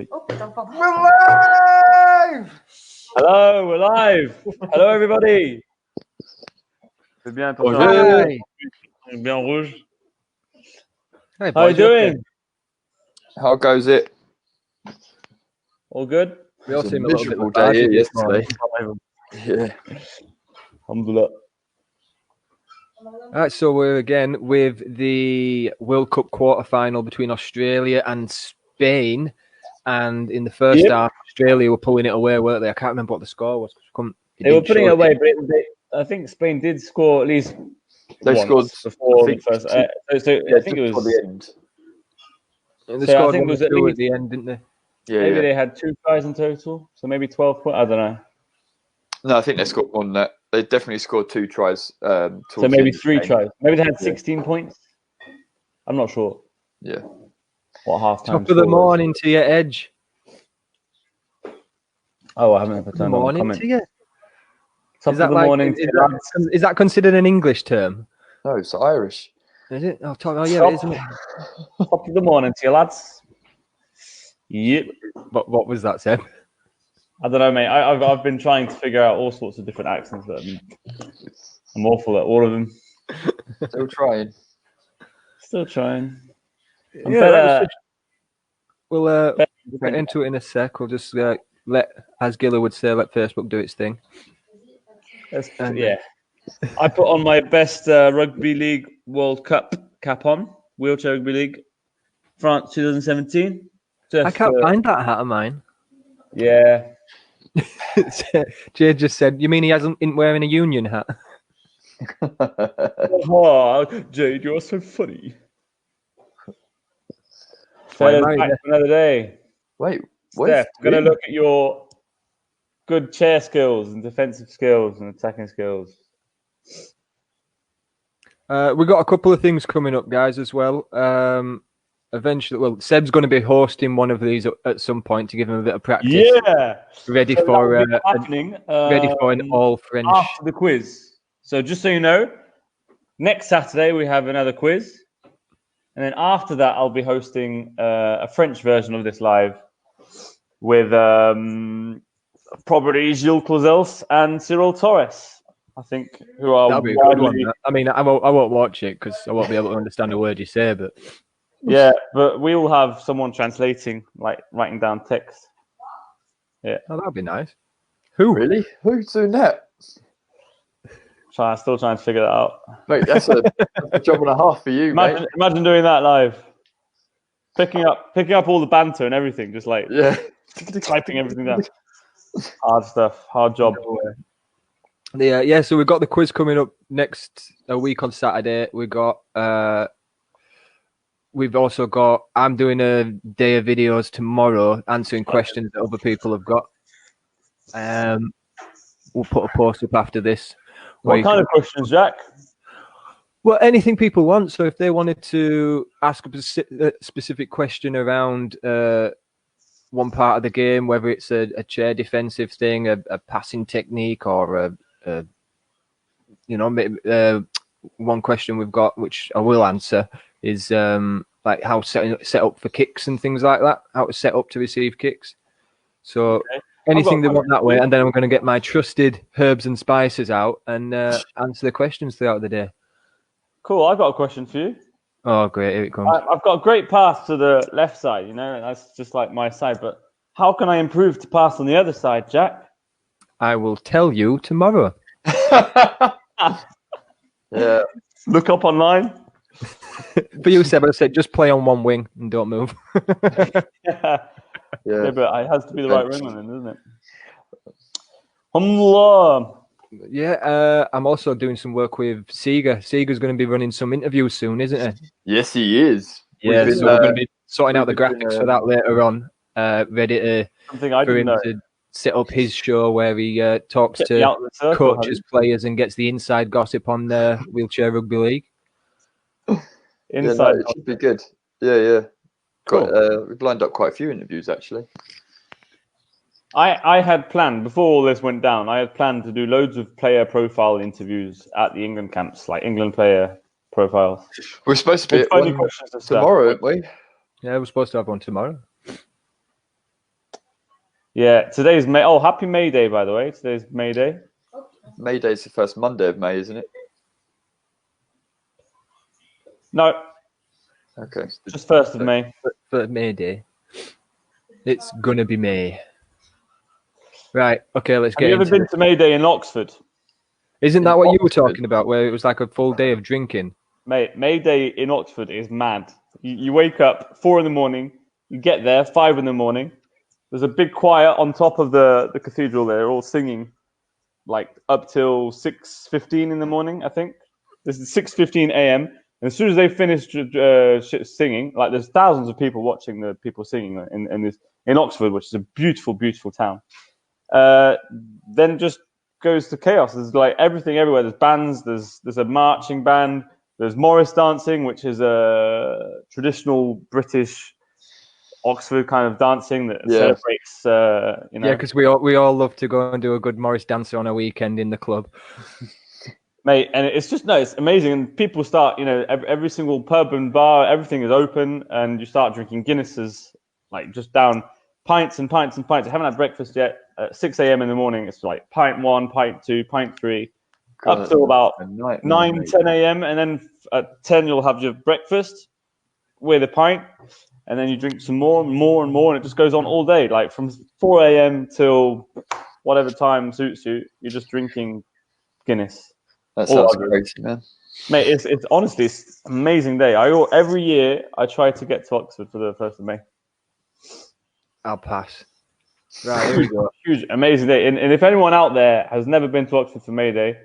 We're live! Hello, we're live. Hello, everybody. C'est bien, Bonjour. bien rouge. Hey, How you boys, you okay? doing? How goes it? All good? We all It's a seem a little bit miserable day here lethargic this morning. yesterday. Yeah. Alhamdulillah. All right, so we're again with the World Cup quarter-final between Australia and Spain. And in the first half, Australia were pulling it away, weren't they? I can't remember what the score was. They were putting it away, but I think Spain did score at least They once scored before I the think, first. two- I think it was. the end. And they So I scored think it one was or at two least- at the end, didn't they? Yeah, Maybe yeah. they had 2 tries in total, so maybe 12 points. I don't know. No, I think they scored one. They definitely scored 2 tries. So maybe 3 tries. Maybe they had Yeah. 16 points. I'm not sure Yeah. what halftime. Top of the morning to you, Edge. Oh, I haven't ever Good turned on the morning comment. to you. Top Is that of the like? morning. Is that considered an English term? No, it's Irish. Is it? Oh yeah, it is, isn't it? Top of the morning to you, lads. Yep. What was that, Seb? I don't know, mate. I've been trying to figure out all sorts of different accents, but I'm awful at all of them. Still trying. Still trying. I'm Yeah, better. we'll get into it in a sec. We'll just let, as Gilla would say, let Facebook do its thing. Yeah. I put on my best Rugby League World Cup cap on. Wheelchair Rugby League. France 2017. I can't find that hat of mine. Yeah. Jay just said, you mean he isn't wearing a union hat? Oh, Jade, you're so funny. Fellas, back for another day. Wait, Steph, I'm going to look at your good chair skills and defensive skills and attacking skills. We've got a couple of things coming up, guys, as well. Eventually, well, Seb's going to be hosting one of these at some point to give him a bit of practice. Yeah. Ready So for happening, ready for an all French after the quiz. So just so you know, next Saturday we have another quiz, and then after that I'll be hosting a French version of this live with probably Gilles Clausels and Cyril Torres. I think who are. That'll be a good one. I mean, I won't watch it because I won't be able to understand a word you say, but. Yeah, but we will have someone translating, like writing down text. Yeah. Oh, that'd be nice. Who? Really? Who's doing that? Still trying to figure that out. Mate, that's a job and a half for you, mate. Imagine doing that live. Picking up all the banter and everything, just like typing everything down. Hard stuff, hard job. Yeah, so we've got the quiz coming up next week on Saturday. We've also got, I'm doing a day of videos tomorrow answering questions that other people have got. We'll put a post up after this. What kind of questions, Jack? Well, anything people want. So if they wanted to ask a specific question around one part of the game, whether it's a chair defensive thing, a passing technique, or one question we've got, which I will answer, is like how set up for kicks and things like that, how to set up to receive kicks. So anything they want that way, and then I'm going to get my trusted herbs and spices out and answer the questions throughout the day. Cool, I've got a question for you. Oh, great, here it comes. I've got a great pass to the left side, that's just like my side, but how can I improve to pass on the other side, Jack? I will tell you tomorrow. Yeah. Look up online. For you, Seb, I said just play on one wing and don't move. Yeah, but it has to be the right wing then, doesn't it? Alhamdulillah. Yeah, I'm also doing some work with Seeger. Seeger's going to be running some interviews soon, isn't he? Yes, he is. Yeah, so we're going to be sorting out the graphics for that later on. Ready to for him to set up his show where he talks to coaches, players, and gets the inside gossip on the Wheelchair Rugby League. Inside, it should be good. Yeah. Cool. We've lined up quite a few interviews actually. I had planned, before all this went down, I had planned to do loads of player profile interviews at the England camps, like England player profiles. We're supposed to be at one tomorrow, aren't we? Yeah, we're supposed to have one tomorrow. Yeah, today's May. Oh, happy May Day, by the way. Today's May Day. May Day's the first Monday of May, isn't it? No, Okay. just 1st of May. For May Day. It's gonna be May. Right. Okay. Let's Have get you ever into been it. to May Day in Oxford? Isn't that In what you were Oxford? talking about? Where it was like a full day of drinking. Mate, May Day in Oxford is mad. You wake up 4 in the morning, you get there 5 in the morning. There's a big choir on top of the cathedral there, all singing, like up till 6:15 in the morning, I think. This is 6:15 a.m. And as soon as they finish singing, like there's thousands of people watching the people singing in Oxford, which is a beautiful, beautiful town. Then just goes to chaos. There's like everything everywhere. There's bands. There's a marching band. There's Morris dancing, which is a traditional British Oxford kind of dancing that celebrates. Yeah, because we all love to go and do a good Morris dancer on a weekend in the club. Mate, and it's just it's amazing. And people start, every single pub and bar, everything is open, and you start drinking Guinnesses, like just down pints and pints and pints. I haven't had breakfast yet. At 6 a.m. in the morning, it's like pint 1, pint 2, pint 3, up till about 9, 10 a.m. And then at 10, you'll have your breakfast with a pint, and then you drink some more and more and more, and it just goes on all day. Like from 4 a.m. till whatever time suits you, you're just drinking Guinness. That sounds crazy, man. Mate, it's honestly it's an amazing day. Every year I try to get to Oxford for the 1st of May. I'll pass. Right, here we go. Huge, amazing day. And if anyone out there has never been to Oxford for May Day,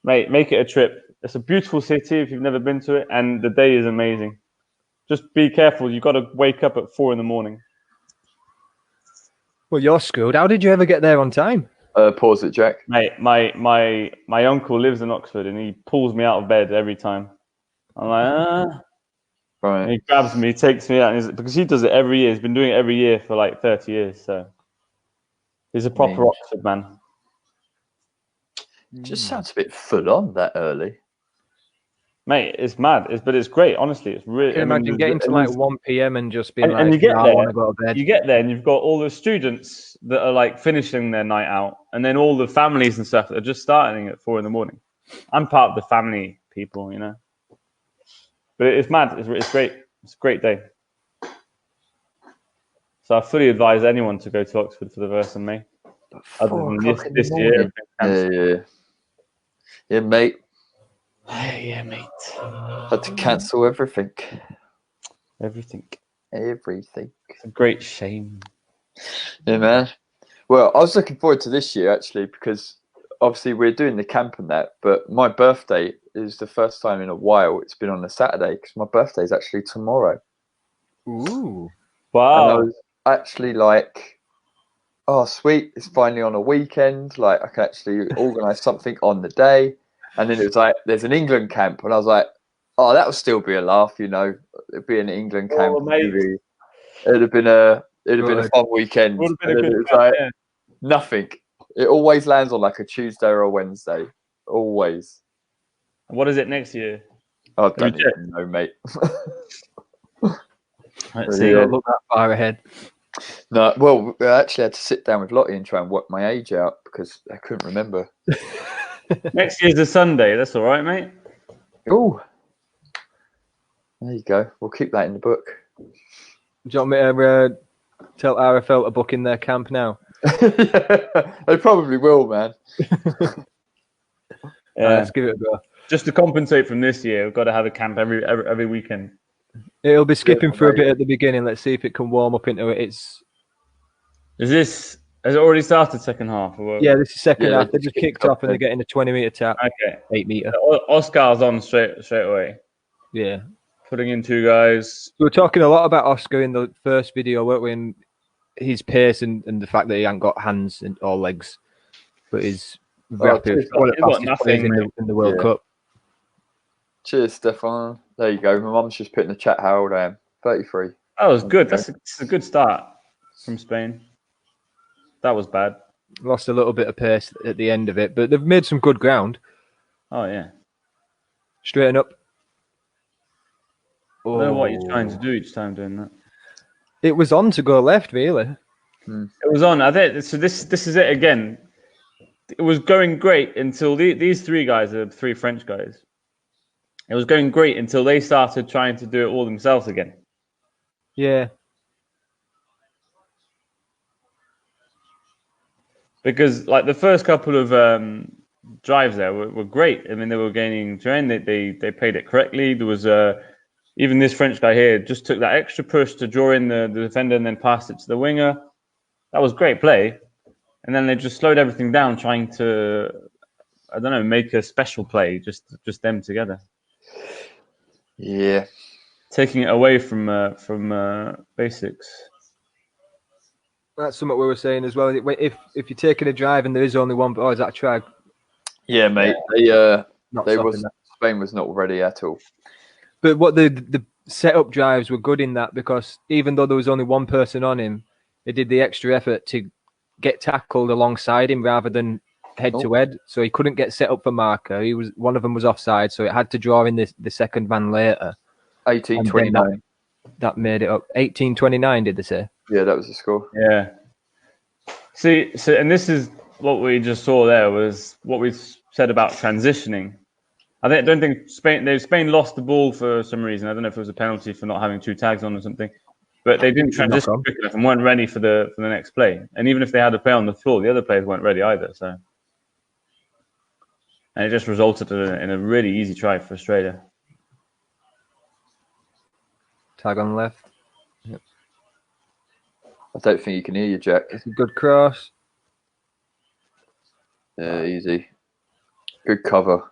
mate, make it a trip. It's a beautiful city if you've never been to it, and the day is amazing. Just be careful. You've got to wake up at 4 in the morning. Well, you're screwed. How did you ever get there on time? Pause it, Jack. Mate, my uncle lives in Oxford, and he pulls me out of bed every time. I'm like, Right. And he grabs me, takes me out, and because he does it every year. He's been doing it every year for like 30 years. So he's a proper Oxford man. Just sounds a bit full on that early. Mate, it's mad. But it's great. Honestly, it's really. Can you imagine getting to like 1 p.m. and just being and you get I there, want to go to bed. You get there, and you've got all the students that are like finishing their night out, and then all the families and stuff that are just starting at 4 in the morning. I'm part of the family people, But it's mad. It's great. It's a great day. So I fully advise anyone to go to Oxford for the 1st of May. Other than this year. Yeah, mate. Yeah, mate. Had to cancel everything. Everything. It's a great shame. Yeah, man. Well, I was looking forward to this year actually because obviously we're doing the camp and that, but my birthday is the first time in a while it's been on a Saturday because my birthday is actually tomorrow. Ooh. Wow. And I was actually like, oh, sweet, it's finally on a weekend. Like I can actually organise something on the day. And then it was like, there's an England camp. And I was like, oh, that would still be a laugh, It'd be an England camp. It'd have been a fun weekend. Would have been a good it was nothing. It always lands on like a Tuesday or a Wednesday. Always. What is it next year? I don't even know, mate. Let's see. Don't look that far ahead. No, well, I actually had to sit down with Lottie and try and work my age out because I couldn't remember. Next year's a Sunday. That's all right, mate. Oh, there you go. We'll keep that in the book. Do you want me to tell RFL to book in their camp now? They probably will, man. Let's give it a go. Just to compensate from this year, we've got to have a camp every weekend. It'll be skipping for a bit at the beginning. Let's see if it can warm up into it. Has it already started second half? Yeah, this is second half. They just kicked off and they're getting a 20-meter tap. Okay. 8 meter. Oscar's on straight away. Yeah. Putting in 2 guys. We were talking a lot about Oscar in the first video, weren't we? And his pace and the fact that he hasn't got hands or legs, but he's rapid. One of the fastest players in the World Cup. Cheers, Stefan. There you go. My mum's just put in the chat how old I am. 33. That was good. That's a good start from Spain. That was bad. Lost a little bit of pace at the end of it, but they've made some good ground. Oh, yeah. Straighten up. I don't know what you're trying to do each time doing that. It was on to go left, really. It was on. I think so. This is it again. It was going great until these three guys, the three French guys. It was going great until they started trying to do it all themselves again. Yeah. Because like the first couple of drives there were great. I mean, they were gaining terrain. They played it correctly. There was even this French guy here just took that extra push to draw in the defender and then passed it to the winger. That was great play. And then they just slowed everything down, trying to, I don't know, make a special play, just them together. Yeah. Taking it away from basics. That's something we were saying as well. If you're taking a drive and there is only one, is that a try? Yeah, mate. Yeah. Spain was not ready at all. But what the setup drives were good in that, because even though there was only one person on him, they did the extra effort to get tackled alongside him rather than head to head. So he couldn't get set up for marker. One of them was offside, so it had to draw in the second man later. 18-29. That made it up. 18-29, did they say? Yeah, that was the score. Yeah. See, so and this is what we just saw there was what we said about transitioning. I don't think Spain lost the ball for some reason. I don't know if it was a penalty for not having 2 tags on or something, but they didn't transition quick enough and weren't ready for the next play. And even if they had a play on the floor, the other players weren't ready either. So, and it just resulted in a really easy try for Australia. Tag on the left. Yep. I don't think you can hear you, Jack. It's a good cross. Yeah, easy. Good cover.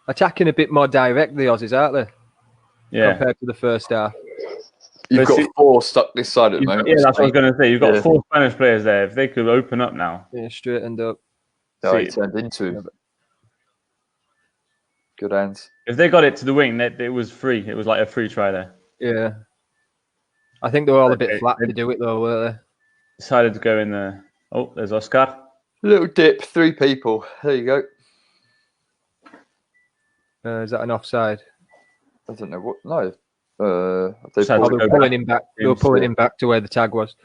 Attacking a bit more direct, the Aussies, aren't they? Yeah. Compared to the first half. You've got 4 stuck this side at the moment. Yeah, that's what I was going to say. You've got 4 Spanish players there. If they could open up now. Yeah, straightened up. No, he turned into him. Good hands. If they got it to the wing, it was free. It was like a free try there. Yeah. I think they were all a bit flat to do it, though, weren't they? Decided to go in there. Oh, there's Oscar. Little dip, 3 people. There you go. Is that an offside? I don't know what. No. They were pulling him back. They were pulling him back to where the tag was.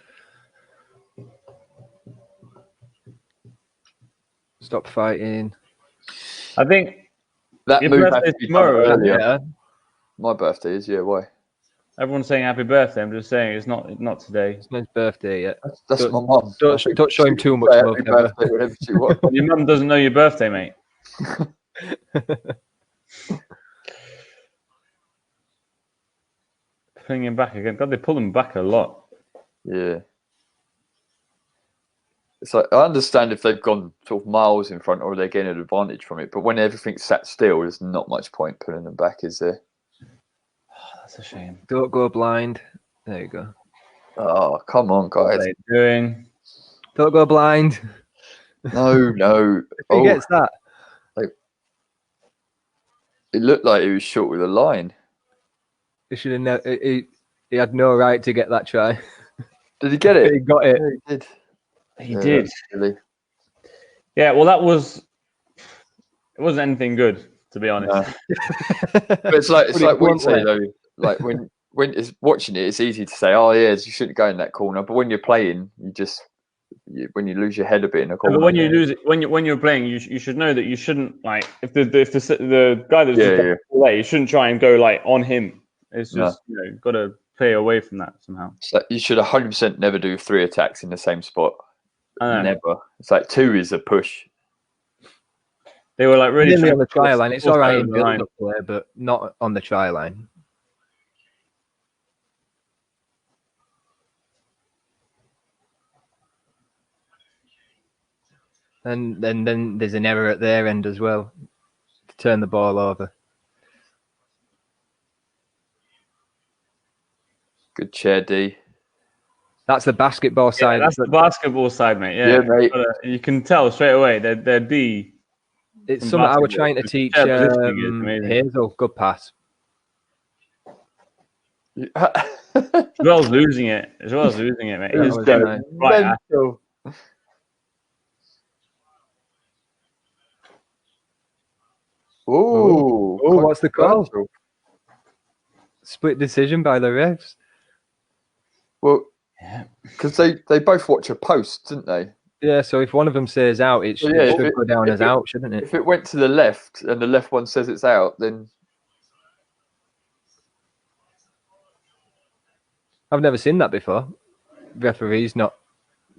Stop fighting. I think that move has to be tomorrow. Earlier. Yeah. My birthday is, why? Everyone's saying happy birthday. I'm just saying it's not today. It's not his birthday yet. That's my mum. Don't show him too much love. Happy birthday, whatever she wants. Your mum doesn't know your birthday, mate. Pulling him back again. God, they pull him back a lot. Yeah. It's like, I understand if they've gone sort of miles in front or they're getting an advantage from it, but when everything's sat still, there's not much point pulling them back, is there? Oh, that's a shame. Don't go blind. There you go. Oh, come on, guys. What are they doing? Don't go blind. No. Who gets that? It looked like he was short with a line. He should have. He had no right to get that try. Did he get it? He got it. Yeah, he did. He did. Really. Yeah, well, it wasn't anything good, to be honest. No. But it's like we say though, like when it's watching it, it's easy to say, oh yeah, you shouldn't go in that corner. But when you're playing, when you lose your head a bit in a corner. But when you lose it, when you're playing, you should know that you shouldn't, like, if the guy that's play, you shouldn't try and go like on him. It's just got to play away from that somehow. So you should 100% never do 3 attacks in the same spot. Never. It's like 2 is a push. They were like really on the try line. It's all right in build-up play, but not on the try line. And then there's an error at their end as well to turn the ball over. Good chair, D. That's the basketball side. That's the basketball side, mate. Yeah, mate. You can tell straight away they're D. It's something I was trying to teach Hazel. Good pass. Joel's losing it, mate. He's nice. Right. Ooh, what's the call? Split decision by the refs. Well, Yeah. because they both watch a post, didn't they? Yeah, so if one of them says out, it should go down as out, shouldn't it? If it went to the left and the left one says it's out, then I've never seen that before. Referees not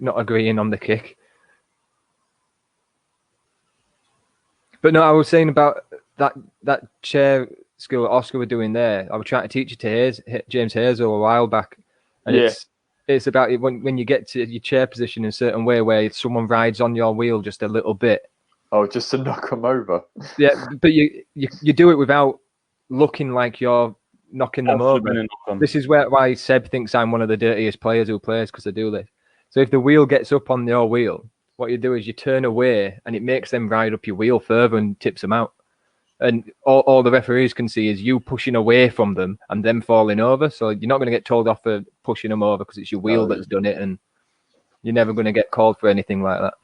agreeing on the kick. But no, I was saying about that chair skill Oscar were doing there. I was trying to teach it to James Hazel a while back, and it's about when you get to your chair position in a certain way where someone rides on your wheel just a little bit. Oh, just to knock them over. Yeah, but you do it without looking like you're knocking them over. This is why Seb thinks I'm one of the dirtiest players who plays, because I do this. So if the wheel gets up on your wheel, what you do is you turn away and it makes them ride up your wheel further and tips them out. And all the referees can see is you pushing away from them and them falling over. So you're not going to get told off for pushing them over because it's your wheel that's done it, and you're never going to get called for anything like that.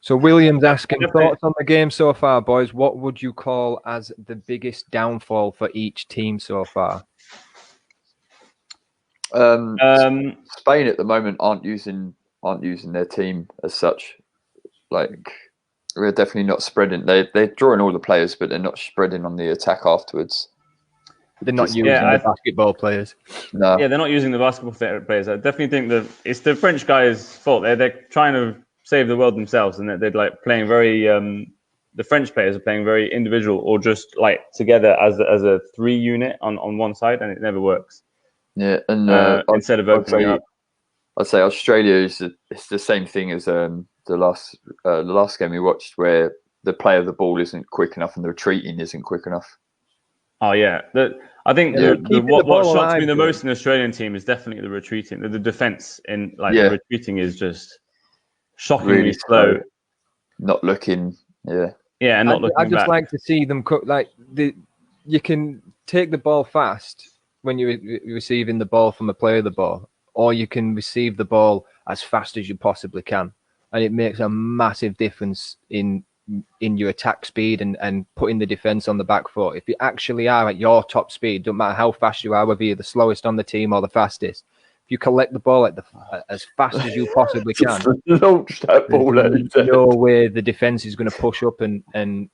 So William's asking, thoughts on the game so far, boys? What would you call as the biggest downfall for each team so far? Spain at the moment aren't using their team as such. Like, we're definitely not spreading. They're drawing all the players, but they're not spreading on the attack afterwards. They're not using the basketball players. No. Yeah, they're not using the basketball players. I definitely think that it's the French guys' fault. They're trying to save the world themselves, and they're like playing very. The French players are playing very individual or just like together as a 3 unit on one side, and it never works. Yeah, and instead of opening up, I'd say Australia it's the same thing as the last game we watched, where the play of the ball isn't quick enough and the retreating isn't quick enough. Oh yeah, I think what shocks me the most in the Australian team is definitely the retreating. The defense the retreating is just shockingly really slow. Not looking, and not looking. I just like to see them you can take the ball fast when you're receiving the ball from a player of the ball, or you can receive the ball as fast as you possibly can, and it makes a massive difference in your attack speed and putting the defense on the back foot. If you actually are at your top speed, don't matter how fast you are, whether you're the slowest on the team or the fastest, if you collect the ball as fast as you possibly can, launch that ball. There's no way the defense is going to push up and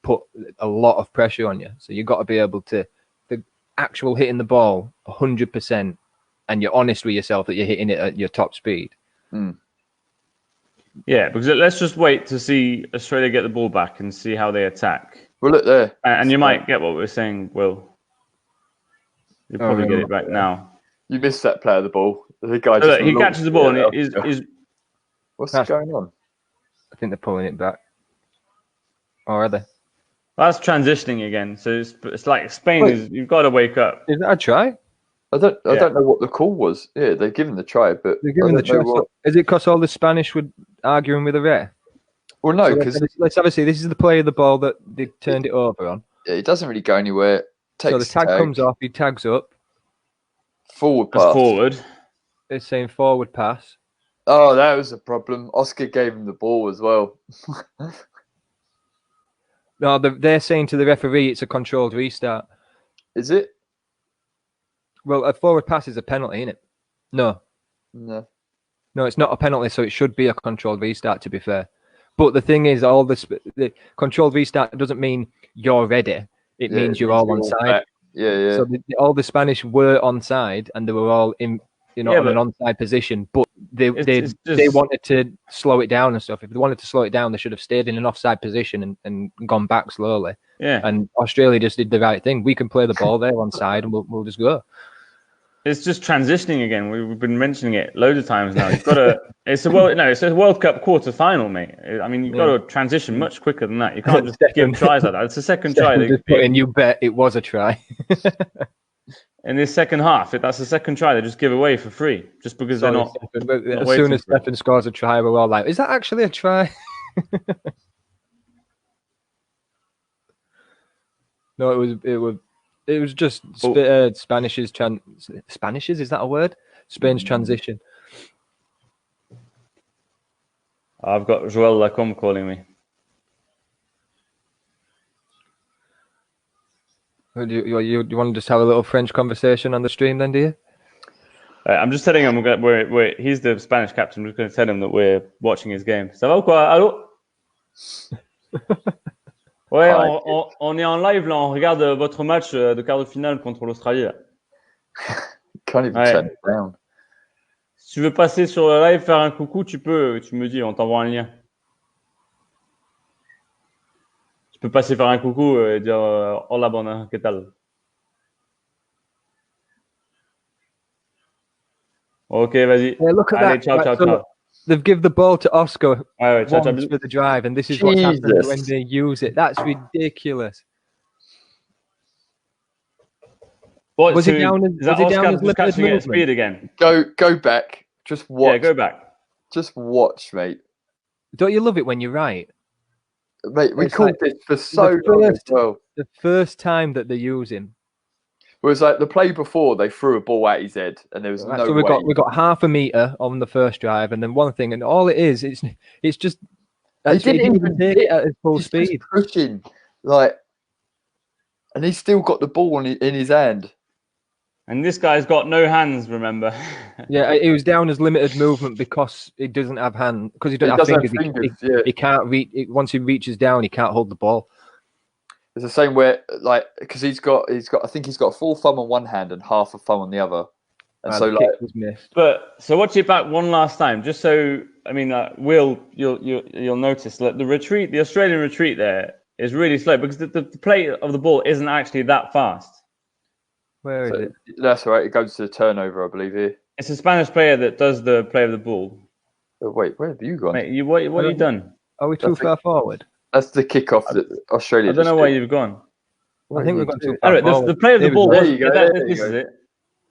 put a lot of pressure on you. So you've got to be able to the actual hitting the ball 100%, and you're honest with yourself that you're hitting it at your top speed. Yeah, because let's just wait to see Australia get the ball back and see how they attack. Well, look there. And you might get what we're saying, Will. You'll probably get it back now. You missed that play of the ball. The guy he catches the ball and is what's going on? I think they're pulling it back. Or are they? That's transitioning again. So it's like Spain you've got to wake up. Is that a try? I don't know what the call was. Yeah, they're giving the try, but they're giving the try. Is it because all the Spanish were arguing with the ref? Well, no, because let's have a see. This is the play of the ball that they turned it over on. Yeah, it doesn't really go anywhere. So the tag comes off. He tags up. Forward pass. Forward. It's saying forward pass. Oh, that was a problem. Oscar gave him the ball as well. No, they're saying to the referee it's a controlled restart. Is it? Well, a forward pass is a penalty, isn't it? No, it's not a penalty, so it should be a controlled restart, to be fair. But the thing is, the controlled restart doesn't mean you're ready. It means you're all onside. Yeah. So all the Spanish were onside, and they were all in, in an onside position. But they wanted to slow it down and stuff. If they wanted to slow it down, they should have stayed in an offside position and gone back slowly. Yeah. And Australia just did the right thing. We can play the ball there onside, and we'll just go. It's just transitioning again. We've been mentioning it loads of times now. You've got to. It's a World Cup quarter final, mate. I mean, you've got to transition much quicker than that. You can't just give tries like that. It's the second try. And you bet it was a try. In this second half, that's the second try they just give away for free, just because they're not. As soon as Stefan scores a try, we're all like, "Is that actually a try?" No, it was just Spanish's Spanish's, is that a word? Spain's transition. I've got Joel Lacombe calling me. Do you want to just have a little French conversation on the stream then, do you? I'm just telling him he's the Spanish captain. I'm just going to tell him that we're watching his game. Ça va ou quoi? Allô? Ouais, on est en live là. On regarde votre match de quart de finale contre l'Australie. Can't even turn it down. Si tu veux passer sur le live, faire un coucou, tu peux. Tu me dis, on t'envoie un lien. Tu peux passer faire un coucou et dire hola bona, ¿qué tal? Ok, vas-y. Yeah, look at Allez, that. ciao, ciao, ciao. They've given the ball to Oscar Ouais, ciao, ciao. once for the drive, and this is what's happened when they use it. That's ridiculous. What, Was so he down? is that Oscar just catching it at speed again? Go back. Just watch. Yeah, go back. Just watch, mate. Don't you love it when you're right? Mate, we called this for so long as well. The first time that they use him. It was like the play before they threw a ball at his head, and there was no so way. We got half a meter on the first drive, and then one thing, and all it is, it's just. He didn't even take it at full speed. Pushing, and he's still got the ball in his hand. And this guy's got no hands, remember? Yeah, it was down as limited movement because he doesn't have hands. Because he doesn't have fingers. He can't reach. Once he reaches down, he can't hold the ball. It's the same way, because he's got. I think he's got a full thumb on one hand and half a thumb on the other, and so was missed. But so watch it back one last time, just so I mean, Will, you'll notice that the Australian retreat there is really slow because the play of the ball isn't actually that fast. Where is it? That's all right. It goes to the turnover, I believe. Here, it's a Spanish player that does the play of the ball. Oh, wait, where have you gone? Mate, what have you done? Are we too far forward? That's the kickoff that Australia. I don't know where you've gone. I think we've gone too far. Anyway, the play of the ball. There you go. This is it.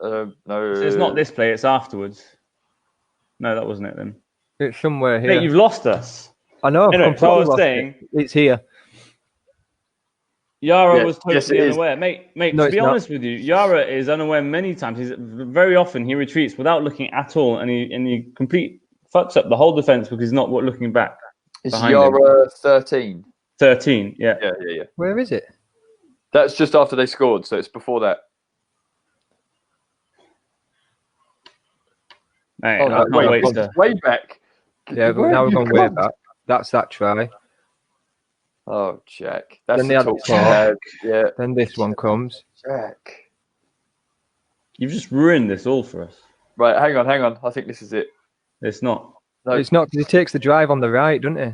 No, so it's not this play. It's afterwards. No, that wasn't it then. It's somewhere here. Mate, you've lost us. I know. Anyway, so I was saying, it's here. Yara was totally unaware. Mate, to be honest with you, Yara is unaware many times. He's very often he retreats without looking at all, and he fucks up the whole defense because he's not looking back. It's Yara 13. 13, yeah. Yeah. Where is it? That's just after they scored, so it's before that. Mate, I can't wait to... way back. Yeah, but now we're going way back. That's that try. Oh, Jack. That's then they had the yeah. Then this one comes. Jack. You've just ruined this all for us. Right, hang on. I think this is it. It's not. No. It's not because he takes the drive on the right, doesn't he?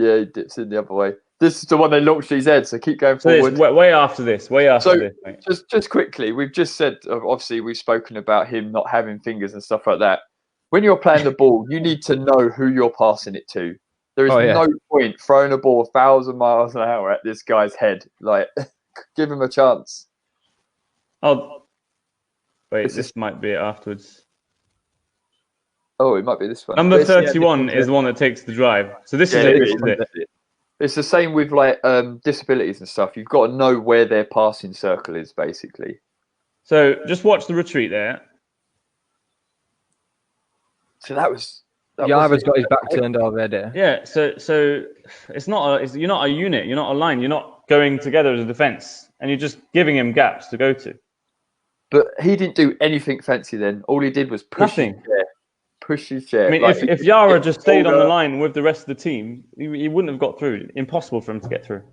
Yeah, he dips in the other way. This is the one they launched his head, so keep going forward. Way after this. This, mate. Just quickly, we've just said, obviously, we've spoken about him not having fingers and stuff like that. When you're playing the ball, you need to know who you're passing it to. There is no point throwing a ball 1,000 miles an hour at this guy's head. Like, give him a chance. Oh, wait, this might be it afterwards. Oh, it might be this one. Number 31 is the one that takes the drive. So this is it. It's the same with disabilities and stuff. You've got to know where their passing circle is, basically. So just watch the retreat there. So that was. Yara's got his back turned already. Yeah. So it's not. You're not a unit. You're not a line. You're not going together as a defense, and you're just giving him gaps to go to. But he didn't do anything fancy then. All he did was push his chair. I mean, if Yara just stayed on the line with the rest of the team, he wouldn't have got through. Impossible for him to get through.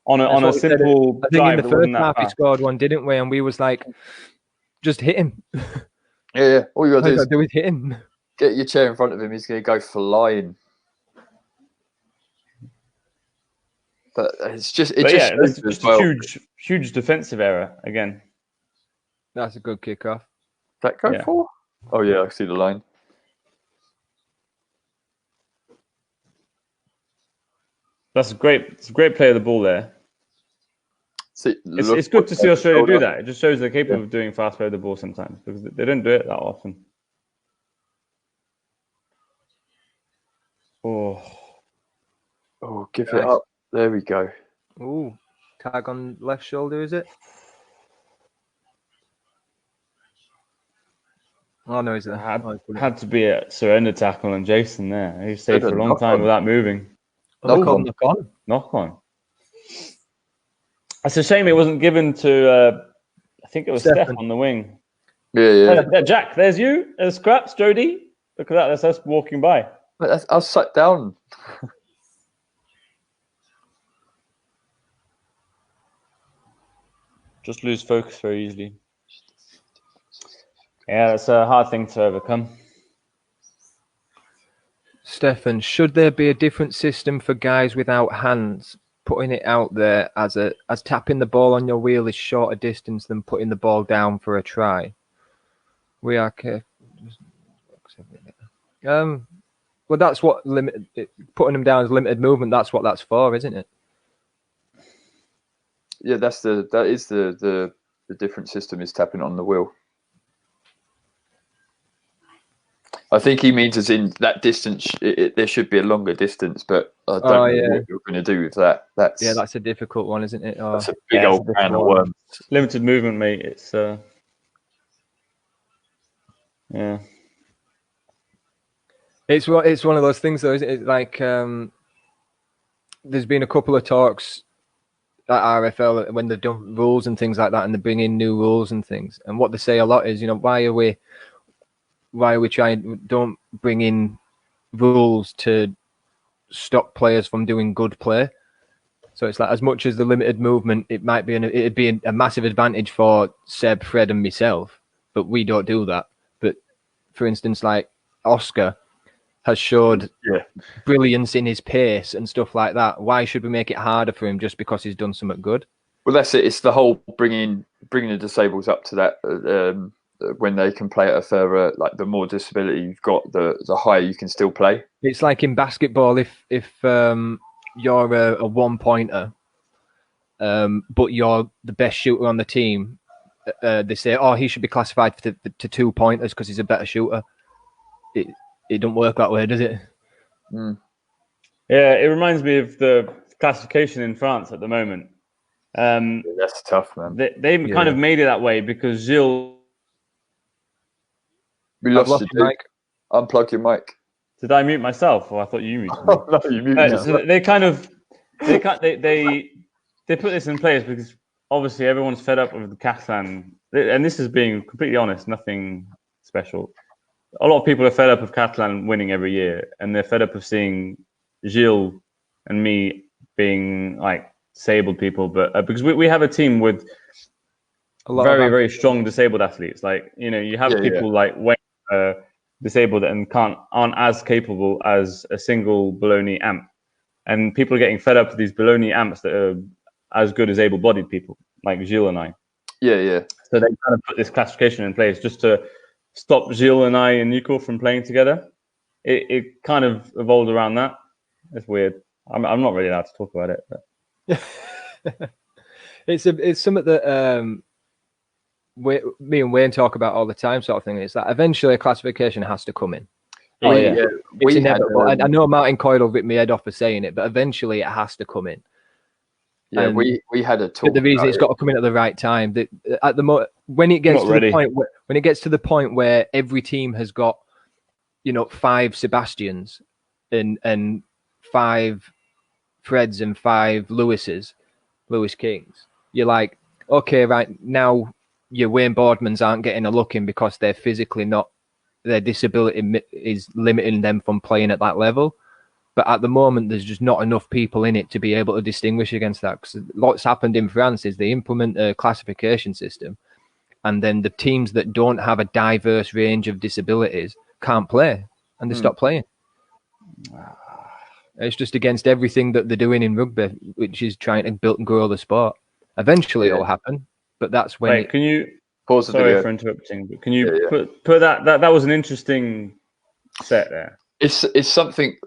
On a simple I think in the first half he scored one, didn't we? And we was like, just hit him. Yeah. All you got to do is hit him. Get your chair in front of him. He's going to go flying. But it's just a huge defensive error again. That's a good kickoff. That go for? Oh yeah, I see the line. That's a great play of the ball there. It's good to see Australia do that. It just shows they're capable of doing fast play of the ball sometimes because they don't do it that often. Oh, give it up. There we go. Ooh, tag on left shoulder, is it? Oh no, is it? Had to be a surrender tackle on Jason there. He stayed for a long time without moving. Knock on. Knock on. It's a shame it wasn't given to. I think it was Steph on the wing. Yeah. Jack, there's you. There's Scraps, Jody. Look at that. That's us walking by. But I was sat down. Just lose focus very easily. Yeah, that's a hard thing to overcome. Stefan, should there be a different system for guys without hands? Putting it out there as tapping the ball on your wheel is shorter distance than putting the ball down for a try. We are careful. Well, that's what putting them down as limited movement. That's what that's for, isn't it? Yeah, that is the different system is tapping on the wheel. I think he means as in that distance. There should be a longer distance, but I don't know what you're going to do with that. That's a difficult one, isn't it? That's a big old can of worms. Limited movement, mate. It's yeah. It's one of those things, though. Isn't it? Like there's been a couple of talks at RFL when they've done rules and things like that, and they bring in new rules and things. And what they say a lot is, why are we trying? Don't bring in rules to stop players from doing good play. So it's like, as much as the limited movement, it'd be a massive advantage for Seb, Fred, and myself, but we don't do that. But for instance, like Oscar has showed brilliance in his pace and stuff like that. Why should we make it harder for him just because he's done something good? Well, that's it. It's the whole bringing the disables up to that when they can play at a further, like the more disability you've got, the higher you can still play. It's like in basketball, if you're a 1-pointer, but you're the best shooter on the team, they say, he should be classified to 2-pointers because he's a better shooter. It don't work that way, does it? Mm. Yeah, it reminds me of the classification in France at the moment. That's tough, man. They've kind of made it that way because Gilles. We lost your mic. Unplug your mic. Did I mute myself, or I thought you muted me? No, you muted yourself. So they put this in place because obviously everyone's fed up with the Catalan, and this is being completely honest, nothing special. A lot of people are fed up of Catalan winning every year, and they're fed up of seeing Gilles and me being like disabled people. But because we have a team with very strong disabled athletes, like you have people like Wayne, disabled and aren't as capable as a single baloney amp, and people are getting fed up with these baloney amps that are as good as able-bodied people, like Gilles and I. Yeah. So they kind of put this classification in place just to stop Gilles and I and Nico from playing together. It kind of evolved around that. It's weird. I'm not really allowed to talk about it. But. It's something that me and Wayne talk about all the time, sort of thing. It's that eventually a classification has to come in. It's inevitable. I know Martin Coyle will rip my head off for saying it, but eventually it has to come in. Yeah, we had a talk. But the reason it's got to come in at the right time. At the when it gets to the point where every team has got 5 Sebastians and 5 Freds and 5 Lewis Kings, you're like, okay, right now your Wayne Boardmans aren't getting a look in because they're physically not, their disability is limiting them from playing at that level. But at the moment, there's just not enough people in it to be able to distinguish against that. Because what's happened in France is they implement a classification system, and then the teams that don't have a diverse range of disabilities can't play, and they stop playing. It's just against everything that they're doing in rugby, which is trying to build and grow the sport. Eventually, it'll happen, but that's when. Wait, can you pause the Sorry video? For interrupting, but can you put that was an interesting set there. It's something.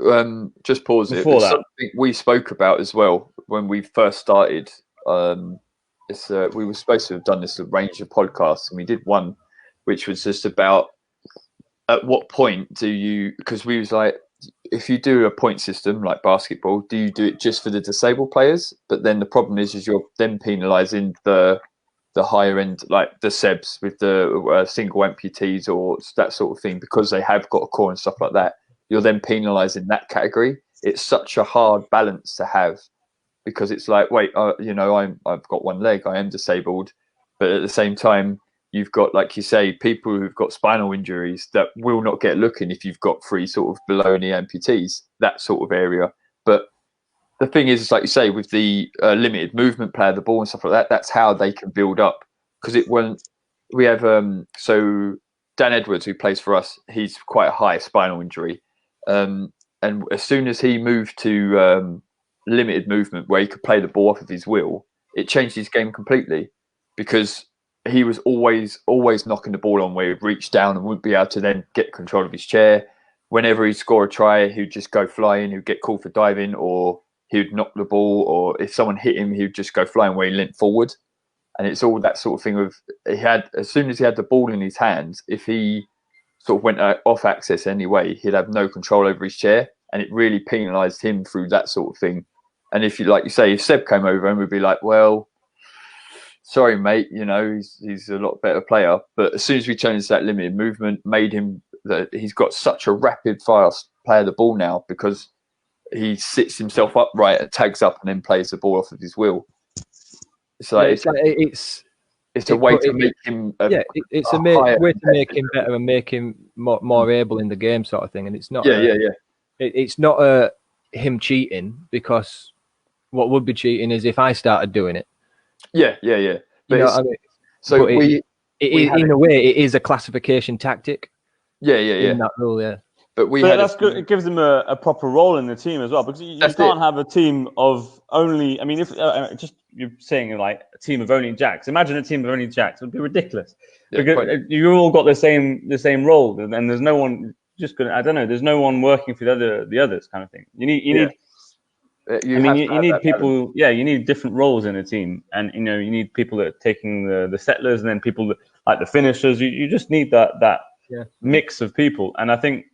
Just pause it. Before It's that, something we spoke about as well when we first started. We were supposed to have done this a range of podcasts, and we did one, which was just about at what point do you? Because we was like, if you do a point system like basketball, do you do it just for the disabled players? But then the problem is you're then penalising the higher end, like the Sebs with the single amputees or that sort of thing, because they have got a core and stuff like that. You're then penalising that category. It's such a hard balance to have. because it's like, wait, I've got one leg, I am disabled, but at the same time, you've got, like you say, people who've got spinal injuries that will not get looking if you've got 3 sort of below knee amputees, that sort of area. But the thing is, like you say, with the limited movement play of the ball and stuff like that, that's how they can build up. Because we have so Dan Edwards, who plays for us, he's quite a high spinal injury, and as soon as he moved to limited movement, where he could play the ball off of his will, it changed his game completely, because he was always knocking the ball on where he'd reach down and wouldn't be able to then get control of his chair. Whenever he'd score a try, he'd just go flying, he'd get called for diving, or he'd knock the ball, or if someone hit him, he'd just go flying where he leant forward. And it's all that sort of thing of, as soon as he had the ball in his hands, if he sort of went off axis anyway, he'd have no control over his chair, and it really penalised him through that sort of thing. And if you, like you say, if Seb came over and would be like, well, sorry, mate, he's a lot better player. But as soon as we changed that limited movement, made him that he's got such a rapid, fast play of the ball now, because he sits himself upright and tags up and then plays the ball off of his will. So it's a way to make him. It's a way to make him better and make him more able in the game, sort of thing. And it's not. It's not him cheating, because what would be cheating is if I started doing it. Yeah. But I mean? So in a way, it is a classification tactic. Yeah. In that rule, yeah. But that's good. It gives them a proper role in the team as well, because you can't have a team of only. I mean, if just you're saying like a team of only jacks. Imagine a team of only jacks. It would be ridiculous. Because you all got the same role, and there's no one just going. I don't know. There's no one working for the others, kind of thing. You need. You need people. Yeah, you need different roles in a team, and you need people that are taking the settlers, and then people that, like the finishers. You just need that mix of people, and I think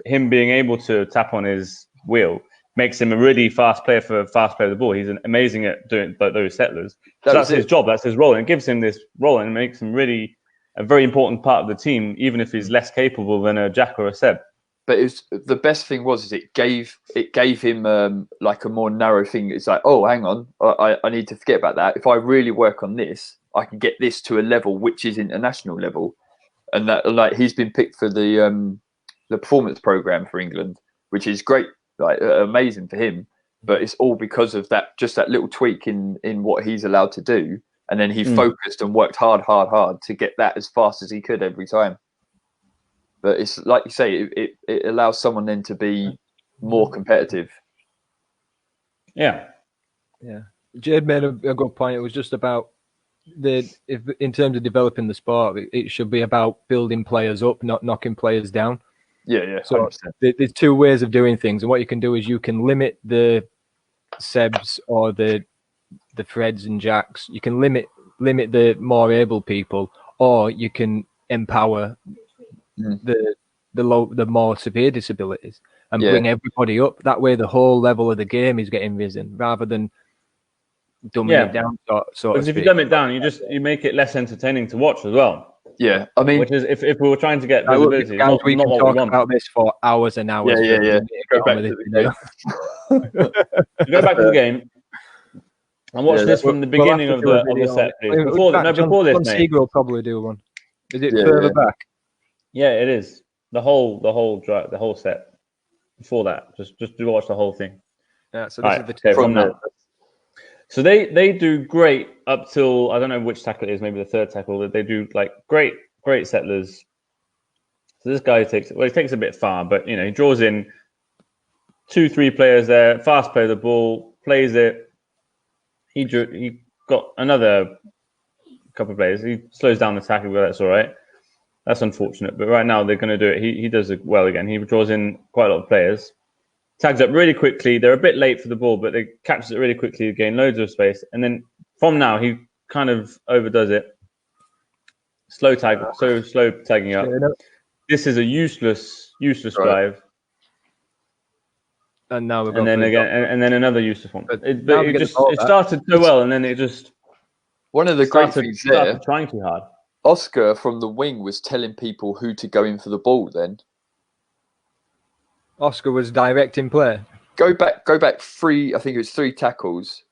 him being able to tap on his wheel makes him a really fast player of the ball. He's amazing at doing those settlers. So that's his job. That's his role, and it gives him this role, and it makes him really a very important part of the team, even if he's less capable than a Jack or a Seb. But the best thing is it gave him like a more narrow thing. It's like, oh, hang on, I need to forget about that. If I really work on this, I can get this to a level which is international level, and that, like, he's been picked for the performance program for England, which is great, like amazing for him. But it's all because of that little tweak in what he's allowed to do, and then he focused and worked hard to get that as fast as he could every time. But it's like you say, it allows someone then to be more competitive. Yeah. Jade made a good point. It was just about in terms of developing the sport, it should be about building players up, not knocking players down. Yeah. So there's 2 ways of doing things, and what you can do is you can limit the Sebs or the Freds and Jacks. You can limit the more able people, or you can empower the more severe disabilities and bring everybody up. That way, the whole level of the game is getting risen, rather than dumbing it down. Because if you dumb it down, you make it less entertaining to watch as well. Yeah, I mean, which is if we were trying to get visibility, we can talk about this for hours and hours. Yeah. Go back to the game and watch this from the beginning of the set, please. Before this, mate. Seagull will probably do one. Is it further back? Yeah, it is. The whole set. Before that, just watch the whole thing. Yeah. So this is the from now. So they do great up till, I don't know which tackle it is, maybe the 3rd tackle, that they do like great settlers. So this guy takes a bit far, but he draws in 2-3 players there, fast play the ball, plays it. He got another couple of players. He slows down the tackle, but that's all right. That's unfortunate, but right now they're going to do it. He does it well again. He draws in quite a lot of players. Tags up really quickly. They're a bit late for the ball, but they catches it really quickly, gain loads of space, and then from now he kind of overdoes it. Slow tagging up. This is a useless drive. And now and then another useless one. It started so well, and then it just one of the great things there. Trying too hard. Oscar from the wing was telling people who to go in for the ball then. Oscar was directing play. Go back three. I think it was 3 tackles.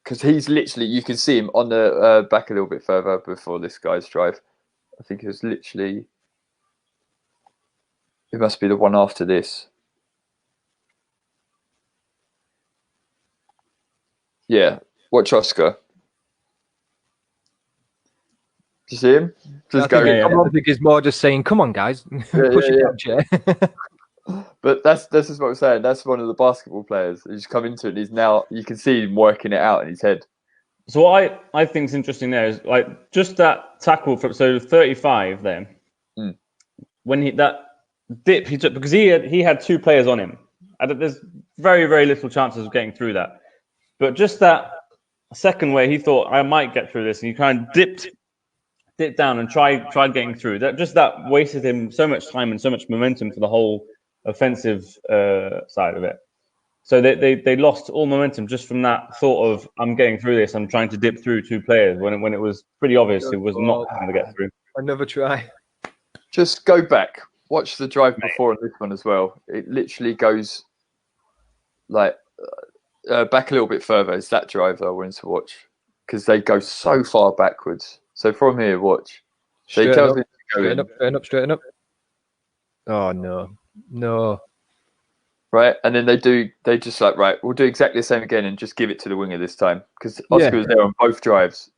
Because he's literally, you can see him on the back a little bit further before this guy's drive. I think it was literally. It must be the one after this. Yeah, watch Oscar. Do you see him? Just go. I think he's more just saying, "Come on, guys, push it down, chair." But that's just what I'm saying. That's one of the basketball players. He's come into it. And he's now, you can see him working it out in his head. So what I think is interesting there is like just that tackle from 35 then. When that dip he took, because he had 2 players on him. There's very, very little chances of getting through that. But just that second where he thought I might get through this, and he kind of dipped down and tried getting through. That wasted him so much time and so much momentum for the whole offensive side of it. So they lost all momentum just from that thought of I'm getting through this. I'm trying to dip through 2 players when it was pretty obvious it was not going to get through. Another try. Just go back. Watch the drive before and this one as well. It literally goes like back a little bit further. It's that drive that I wanted to watch because they go so far backwards. So from here, watch. Straighten up. Oh no. Right, and then they just like, right, we'll do exactly the same again and just give it to the winger this time because Oscar was there on both drives.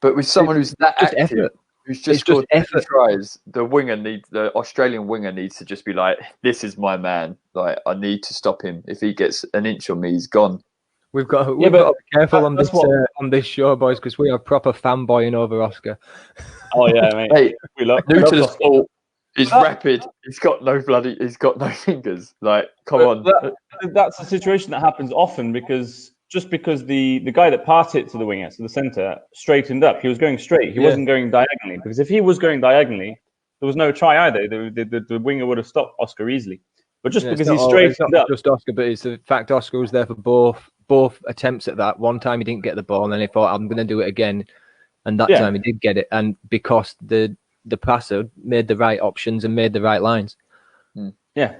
But with someone who's that active, effort. who's just scored 2 tries, the Australian winger needs to just be like, this is my man. Like, I need to stop him. If he gets an inch on me, he's gone. We've got to be careful on this show, boys, because we are proper fanboying over Oscar. Oh yeah, mate. Hey, we love new to the sport. He's rapid. He's got no fingers. Like, come on. That's a situation that happens often because the guy that passed it to the winger, so the centre, straightened up. He was going straight. He wasn't going diagonally, because if he was going diagonally, there was no try either. The winger would have stopped Oscar easily. But just because he straightened up, just Oscar, but it's the fact Oscar was there for both attempts at that. One time he didn't get the ball, and then he thought, I'm going to do it again, and that time he did get it. And because the passer made the right options and made the right lines. Yeah,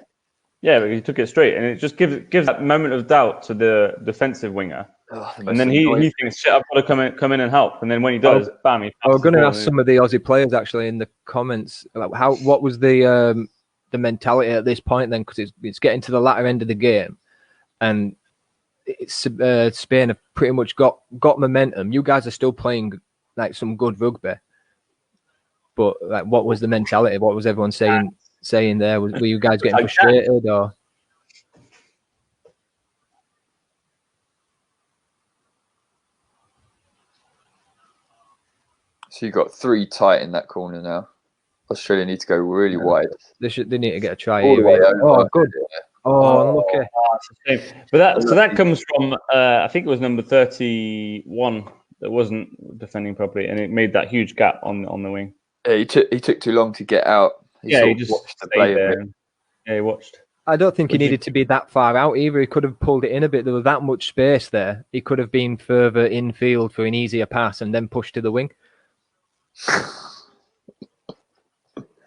but he took it straight, and it just gives that moment of doubt to the defensive winger. And then he thinks, shit, I've got to come in and help. And then when he does, bam, he passes. I was going to ask some of the Aussie players actually in the comments about what was the mentality at this point then, because it's getting to the latter end of the game, and Spain have pretty much got momentum. You guys are still playing like some good rugby. But like, what was the mentality? What was everyone saying there? Were you guys getting frustrated or? So you got 3 tight in that corner now. Australia need to go really wide. They need to get a try all here. The way over. Oh, good. Oh, unlucky. It's a shame. But that comes from I think it was number 31 that wasn't defending properly, and it made that huge gap on the wing. Yeah, he took too long to get out. He just watched the play there. Yeah, he watched. I don't think he needed to be that far out either. He could have pulled it in a bit. There was that much space there. He could have been further infield for an easier pass and then pushed to the wing.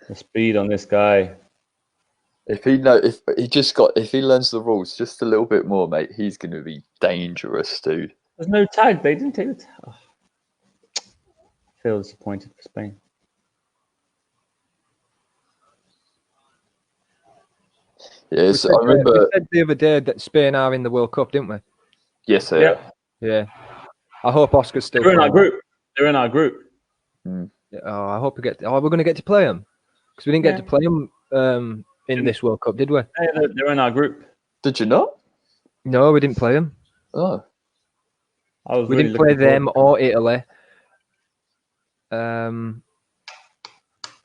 The speed on this guy. If he learns the rules just a little bit more, mate, he's going to be dangerous, dude. There's no tag. They didn't take the tag. Oh. I feel disappointed for Spain. Yes, I remember. We said the other day that Spain are in the World Cup, didn't we? Yes, they are. Yeah. I hope Oscar's still. They're in our group. Oh, I hope we get. We're going to get to play them because we didn't get to play them in this World Cup, did we? Yeah, they're in our group. Did you not? No, we didn't play them. Oh, we didn't play them or Italy.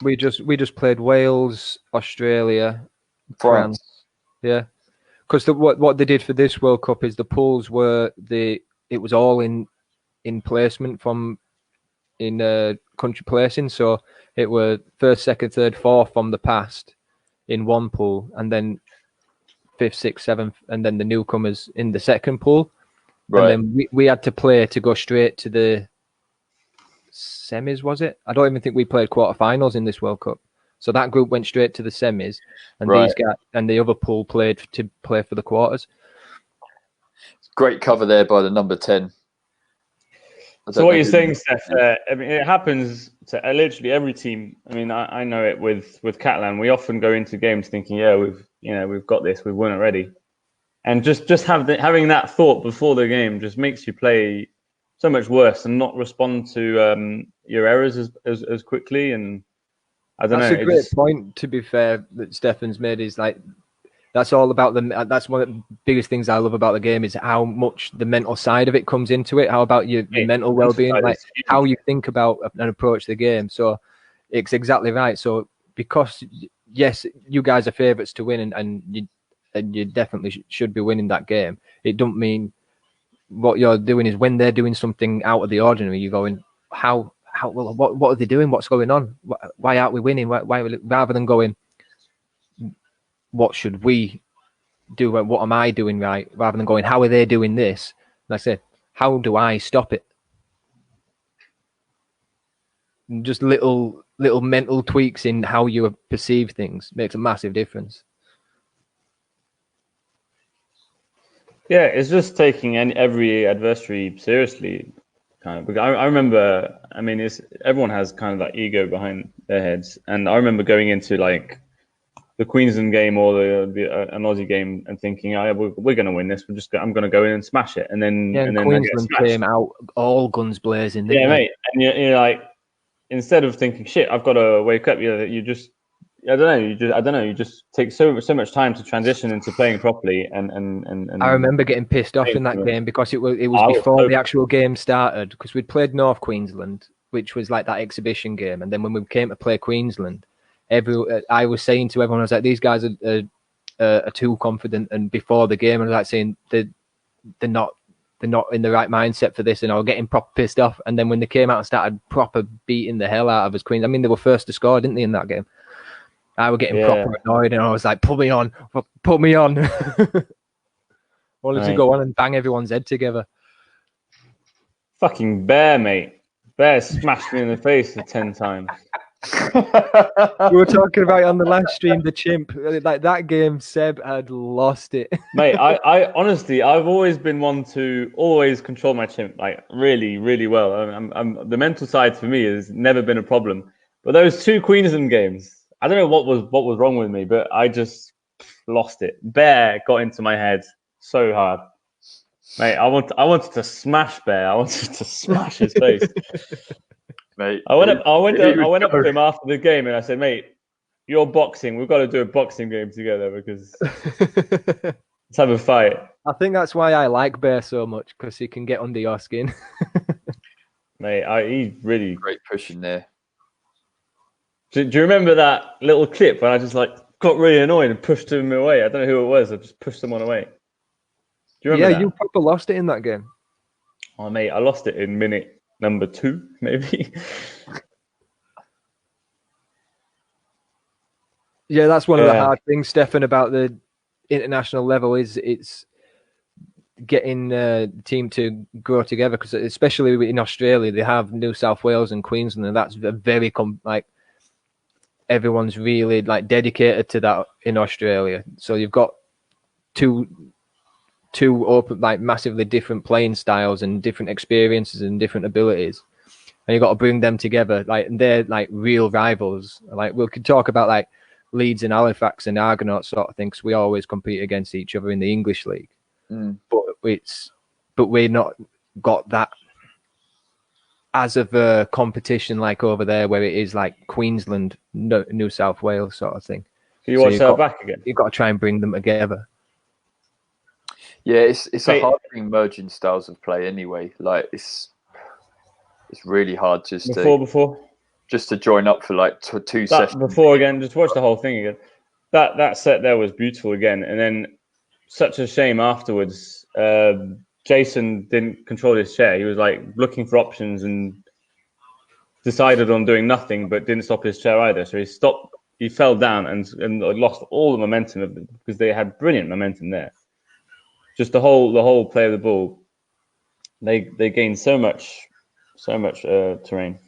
We just played Wales, Australia, France. Yeah, because what they did for this World Cup is the pools it was all in placement from in country placing. So it were first, second, third, fourth from the past in one pool, and then fifth, sixth, seventh, and then the newcomers in the second pool. Right. And then we had to play to go straight to the semis, was it? I don't even think we played quarterfinals in this World Cup. So that group went straight to the semis, and Right. these guys and the other pool played to play for the quarters. Great cover there by the number 10. So what you're saying, Steph, I mean, it happens to literally every team. I mean, I know it with Catalan. We often go into games thinking, yeah, we've got this, we've won already, and just having that thought before the game just makes you play so much worse and not respond to your errors as quickly. And I don't know. That's a great point. To be fair, that Stefan's made is like. That's all about that's one of the biggest things I love about the game is how much the mental side of it comes into it. How about your mental well-being, like how you think about and approach the game. So it's exactly right. So because yes, you guys are favourites to win, and you definitely should be winning that game. It don't mean what you're doing is when they're doing something out of the ordinary, you're going, what are they doing? What's going on? Why aren't we winning? Why rather than going, what should we do? What am I doing right? Rather than going, how are they doing this? Like I said, how do I stop it? Just little mental tweaks in how you perceive things makes a massive difference. Yeah, it's just taking every adversary seriously. Kind of. I remember. I mean, everyone has kind of that ego behind their heads, and I remember going into like the Queensland game or an Aussie game and thinking, oh, we're going to win this. I'm going to go in and smash it. And then, Queensland came out all guns blazing. Yeah, mate. And you're like, instead of thinking, shit, I've got to wake up. You just, I don't know. You just take so much time to transition into playing properly. And I remember getting pissed off in that game because it was before the actual game started, because we'd played North Queensland, which was like that exhibition game, and then when we came to play Queensland. I was saying to everyone, I was like, these guys are too confident. And before the game, I was like saying they're not in the right mindset for this, and I was getting proper pissed off. And then when they came out and started proper beating the hell out of us, Queens. I mean, they were first to score, didn't they, in that game? I was getting proper annoyed, and I was like, put me on. Wanted to go on and bang everyone's head together. Fucking Bear, mate. Bear smashed me in the face 10 times. We were talking about it on the last stream, the chimp. Like that game, Seb had lost it. Mate, I honestly, I've always been one to always control my chimp, like really, really well. I'm the mental side for me has never been a problem. But those 2 Queensland games, I don't know what was wrong with me, but I just lost it. Bear got into my head so hard. Mate, I wanted to smash Bear. I wanted to smash his face. Mate, I went up to him after the game and I said, mate, you're boxing. We've got to do a boxing game together because let's have a fight. I think that's why I like Bear so much, because he can get under your skin. Mate, he really... Great pushing there. Do you remember that little clip when I just like got really annoyed and pushed him away? I don't know who it was. I just pushed someone away. Do you remember that? You proper lost it in that game. Oh, mate, I lost it in minute number 2, maybe. Yeah, that's one of the hard things, Stefan, about the international level is it's getting the team to grow together, because especially in Australia, they have New South Wales and Queensland, and that's a very everyone's really like dedicated to that in Australia. So you've got two open, like massively different playing styles and different experiences and different abilities, and you've got to bring them together. Like they're like real rivals. Like we could talk about like Leeds and Halifax and Argonauts sort of thing, because we always compete against each other in the English league. But we're not got that as of a competition like over there, where it is like Queensland, New South Wales sort of thing. Can you watch that back again? You've got to try and bring them together. Yeah, it's a hard thing merging styles of play anyway. Like it's really hard just to join up for like 2 sessions. Before again, just watch the whole thing again. That set there was beautiful again, and then such a shame afterwards. Jason didn't control his chair. He was like looking for options and decided on doing nothing, but didn't stop his chair either. So he fell down and lost all the momentum because they had brilliant momentum there. Just the whole play of the ball, they gained so much terrain.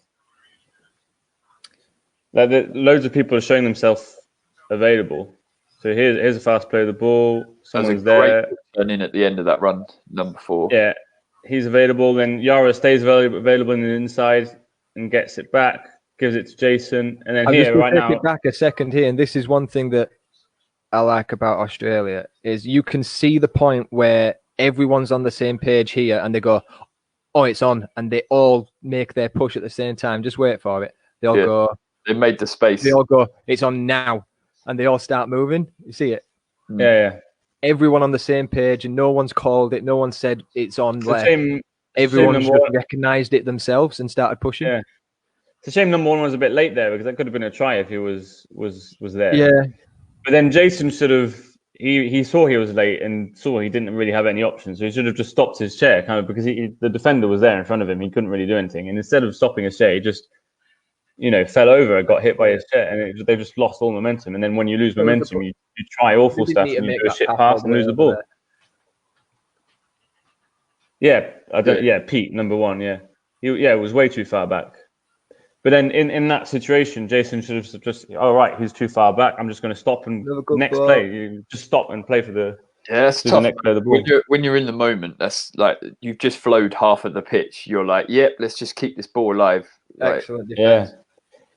Loads of people are showing themselves available. So here's a fast play of the ball. Someone's there. Turn in at the end of that run, number 4. Yeah, he's available. Then Yara stays available in the inside and gets it back, gives it to Jason, and then I'm here just going right to take now. it back a second here, and this is one thing that I like about Australia is you can see the point where everyone's on the same page here, and they go, "Oh, it's on," and they all make their push at the same time. Just wait for it. They all go. They made the space. They all go. It's on now, and they all start moving. You see it? Yeah. Everyone on the same page, and no one's called it. No one said it's on left. Everyone just recognised it themselves and started pushing. Yeah. It's a shame number 1 was a bit late there, because that could have been a try if he was there. Yeah. But then Jason should have. He saw he was late and saw he didn't really have any options, so he should have just stopped his chair, kind of, because the defender was there in front of him. He couldn't really do anything, and instead of stopping his chair, he just fell over and got hit by his chair, and they just lost all momentum. And then when you lose momentum, you try awful stuff and you do a shit pass and lose the ball. Yeah, Pete, number 1, yeah. It was way too far back. But then in that situation, Jason should have just, he's too far back. I'm just going to stop and next play. You just stop and play for the. Yeah, that's tough. Next play of the ball. When you're in the moment, that's like you've just flowed half of the pitch. You're like, yep, let's just keep this ball alive. Excellent defense.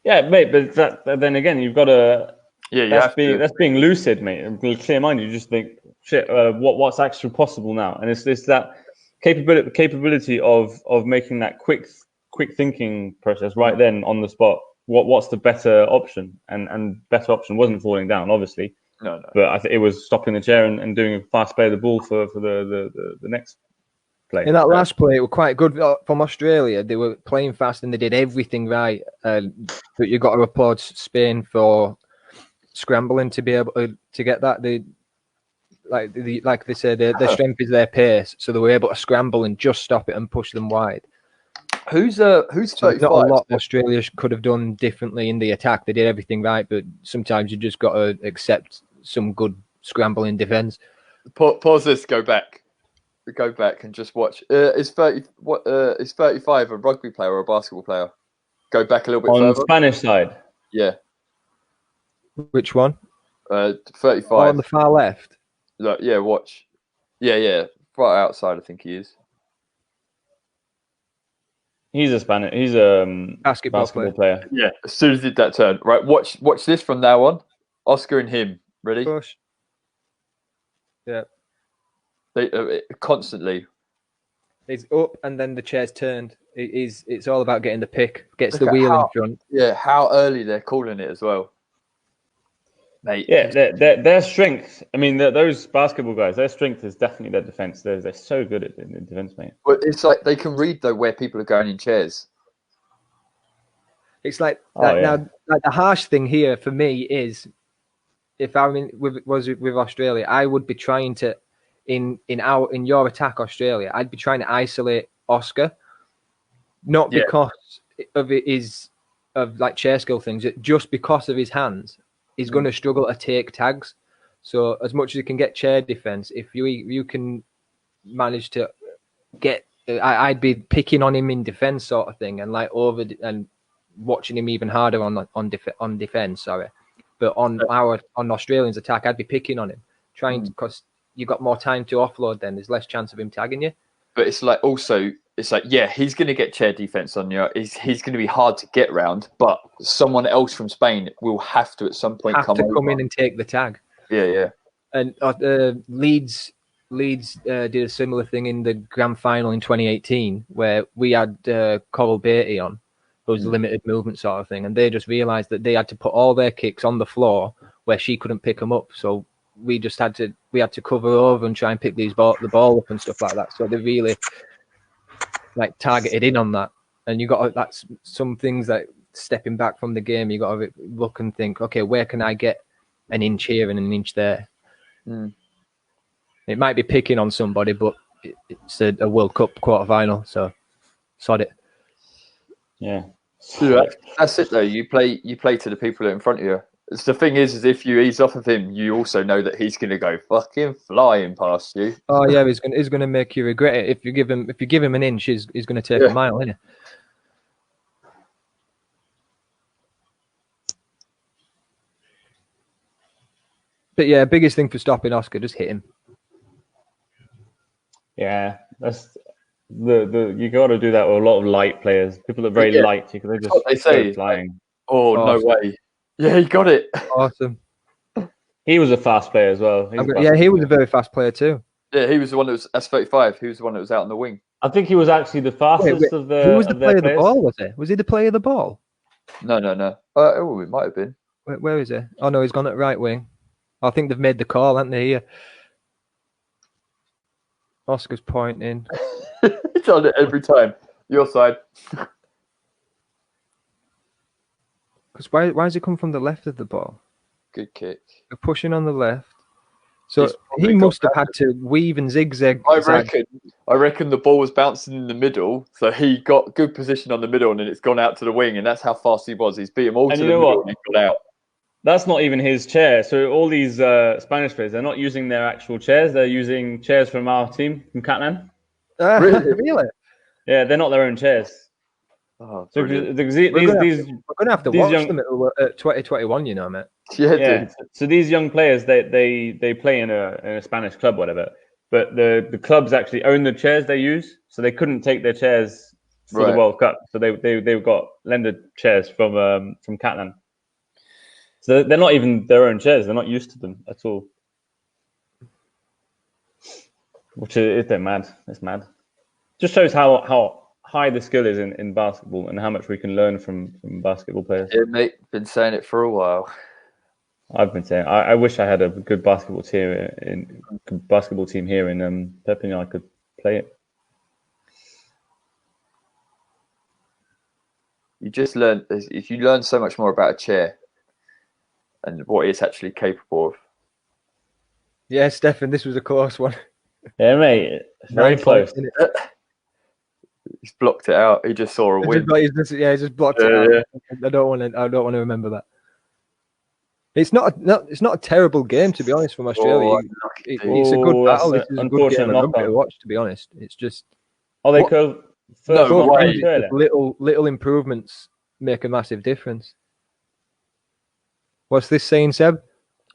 Yeah, mate. But then again, you've got to. Yeah, that's being lucid, mate. And clear mind. You just think, shit, what's actually possible now? And it's that capability of making that quick thinking process right then on the spot. What's the better option? And better option wasn't falling down, obviously. No. But I think it was stopping the chair and doing a fast play of the ball for the next play. In that last play, it was quite good from Australia. They were playing fast and they did everything right. But you got to applaud Spain for scrambling to be able to get that. Like they said, their strength is their pace, so they were able to scramble and just stop it and push them wide. Who's 35? Not a lot Australia could have done differently in the attack. They did everything right, but sometimes you just got to accept some good scrambling defense. Pause this. Go back and just watch. Is 35 a rugby player or a basketball player? Go back a little bit on further. The Spanish side. Yeah. Which one? 35 on the far left. Look, yeah, watch. Yeah, right outside. I think he is. He's a basketball player. Yeah, as soon as he did that turn, right? Watch this from now on. Oscar and him, ready? Push. Yeah. They constantly. It's up and then the chair's turned. It's all about getting the pick. Gets the wheel in front. Yeah, how early they're calling it as well. Mate. Yeah, their strength. I mean, those basketball guys, their strength is definitely their defense. They're so good at the defense, mate. But it's like they can read though where people are going in chairs. It's like now. Like the harsh thing here for me is, if I with Australia, I would be trying to, in your attack, Australia, I'd be trying to isolate Oscar, not because of it is of like chair skill things, just because of his hands. He's going to struggle to take tags. So as much as you can get chair defense, if you can manage to get, I'd be picking on him in defense sort of thing, and like and watching him even harder on defense. Sorry, but on Australians attack, I'd be picking on him, trying to, because you got more time to offload. Then there's less chance of him tagging you. But it's like also. It's like, yeah, he's going to get chair defense on you. He's going to be hard to get round, but someone else from Spain will have to at some point come in and take the tag. Yeah. And Leeds did a similar thing in the grand final in 2018, where we had Coral Beatty on, who was limited movement sort of thing, and they just realised that they had to put all their kicks on the floor where she couldn't pick them up. So we had to cover over and try and pick the ball up and stuff like that. So they really like targeted in on that, and you got that's some things that stepping back from the game, you got to look and think, okay, where can I get an inch here and an inch there? It might be picking on somebody, but it's a World Cup quarterfinal, so sod it. Yeah, that's it though. You play to the people that are in front of you. The thing is if you ease off of him, you also know that he's going to go fucking flying past you. Oh yeah, he's going to make you regret it. If you give him an inch, he's going to take a mile, isn't But yeah, biggest thing for stopping Oscar, just hit him. Yeah, that's you got to do that with a lot of light players. People that are very light, they That's just what they say. go flying. Oh, no way. Yeah, he got it. Awesome. He was a fast player as well. Yeah, he was a very fast player too. Yeah, he was the one that was S35. He was the one that was out on the wing. I think he was actually the fastest of the. Who was the player of the players. ball? Was he the player of the ball? No. Oh, it might have been. Where is he? Oh no, he's gone at right wing. I think they've made the call, haven't they? Here, Oscar's pointing. He's done it every time. Your side. Because why does he come from the left of the ball? Good kick. They're pushing on the left. So he must have had to weave and zigzag. I reckon the ball was bouncing in the middle, so he got good position on the middle, and then it's gone out to the wing, and that's how fast he was. He's beat them all to the middle, and he got out. That's not even his chair. So all these Spanish players, they're not using their actual chairs. They're using chairs from our team, from Catalan. Really? Yeah, they're not their own chairs. Oh, so we're going to have to watch them at 2021, you know, mate. Yeah. So these young players, they play in a Spanish club, whatever. But the clubs actually own the chairs they use, so they couldn't take their chairs for the World Cup. So they got lended chairs from Catalan. So they're not even their own chairs. They're not used to them at all. Which they're mad. It's mad. Just shows how high the skill is in basketball and how much we can learn from basketball players. Yeah, mate. Been saying it for a while. I've been saying I wish I had a good basketball team here in Perpignan. I could play it. You just learn. If you learn so much more about a chair and what it's actually capable of. Yeah, Stefan, this was a close one. Yeah, mate. Very close. He's blocked it out. He just saw a win. He just blocked it out. Yeah. I don't want to remember that. It's not a terrible game, to be honest, from Australia. It's a good battle. It's a good game of rugby to watch, to be honest. It's just little improvements make a massive difference. What's this saying, Seb?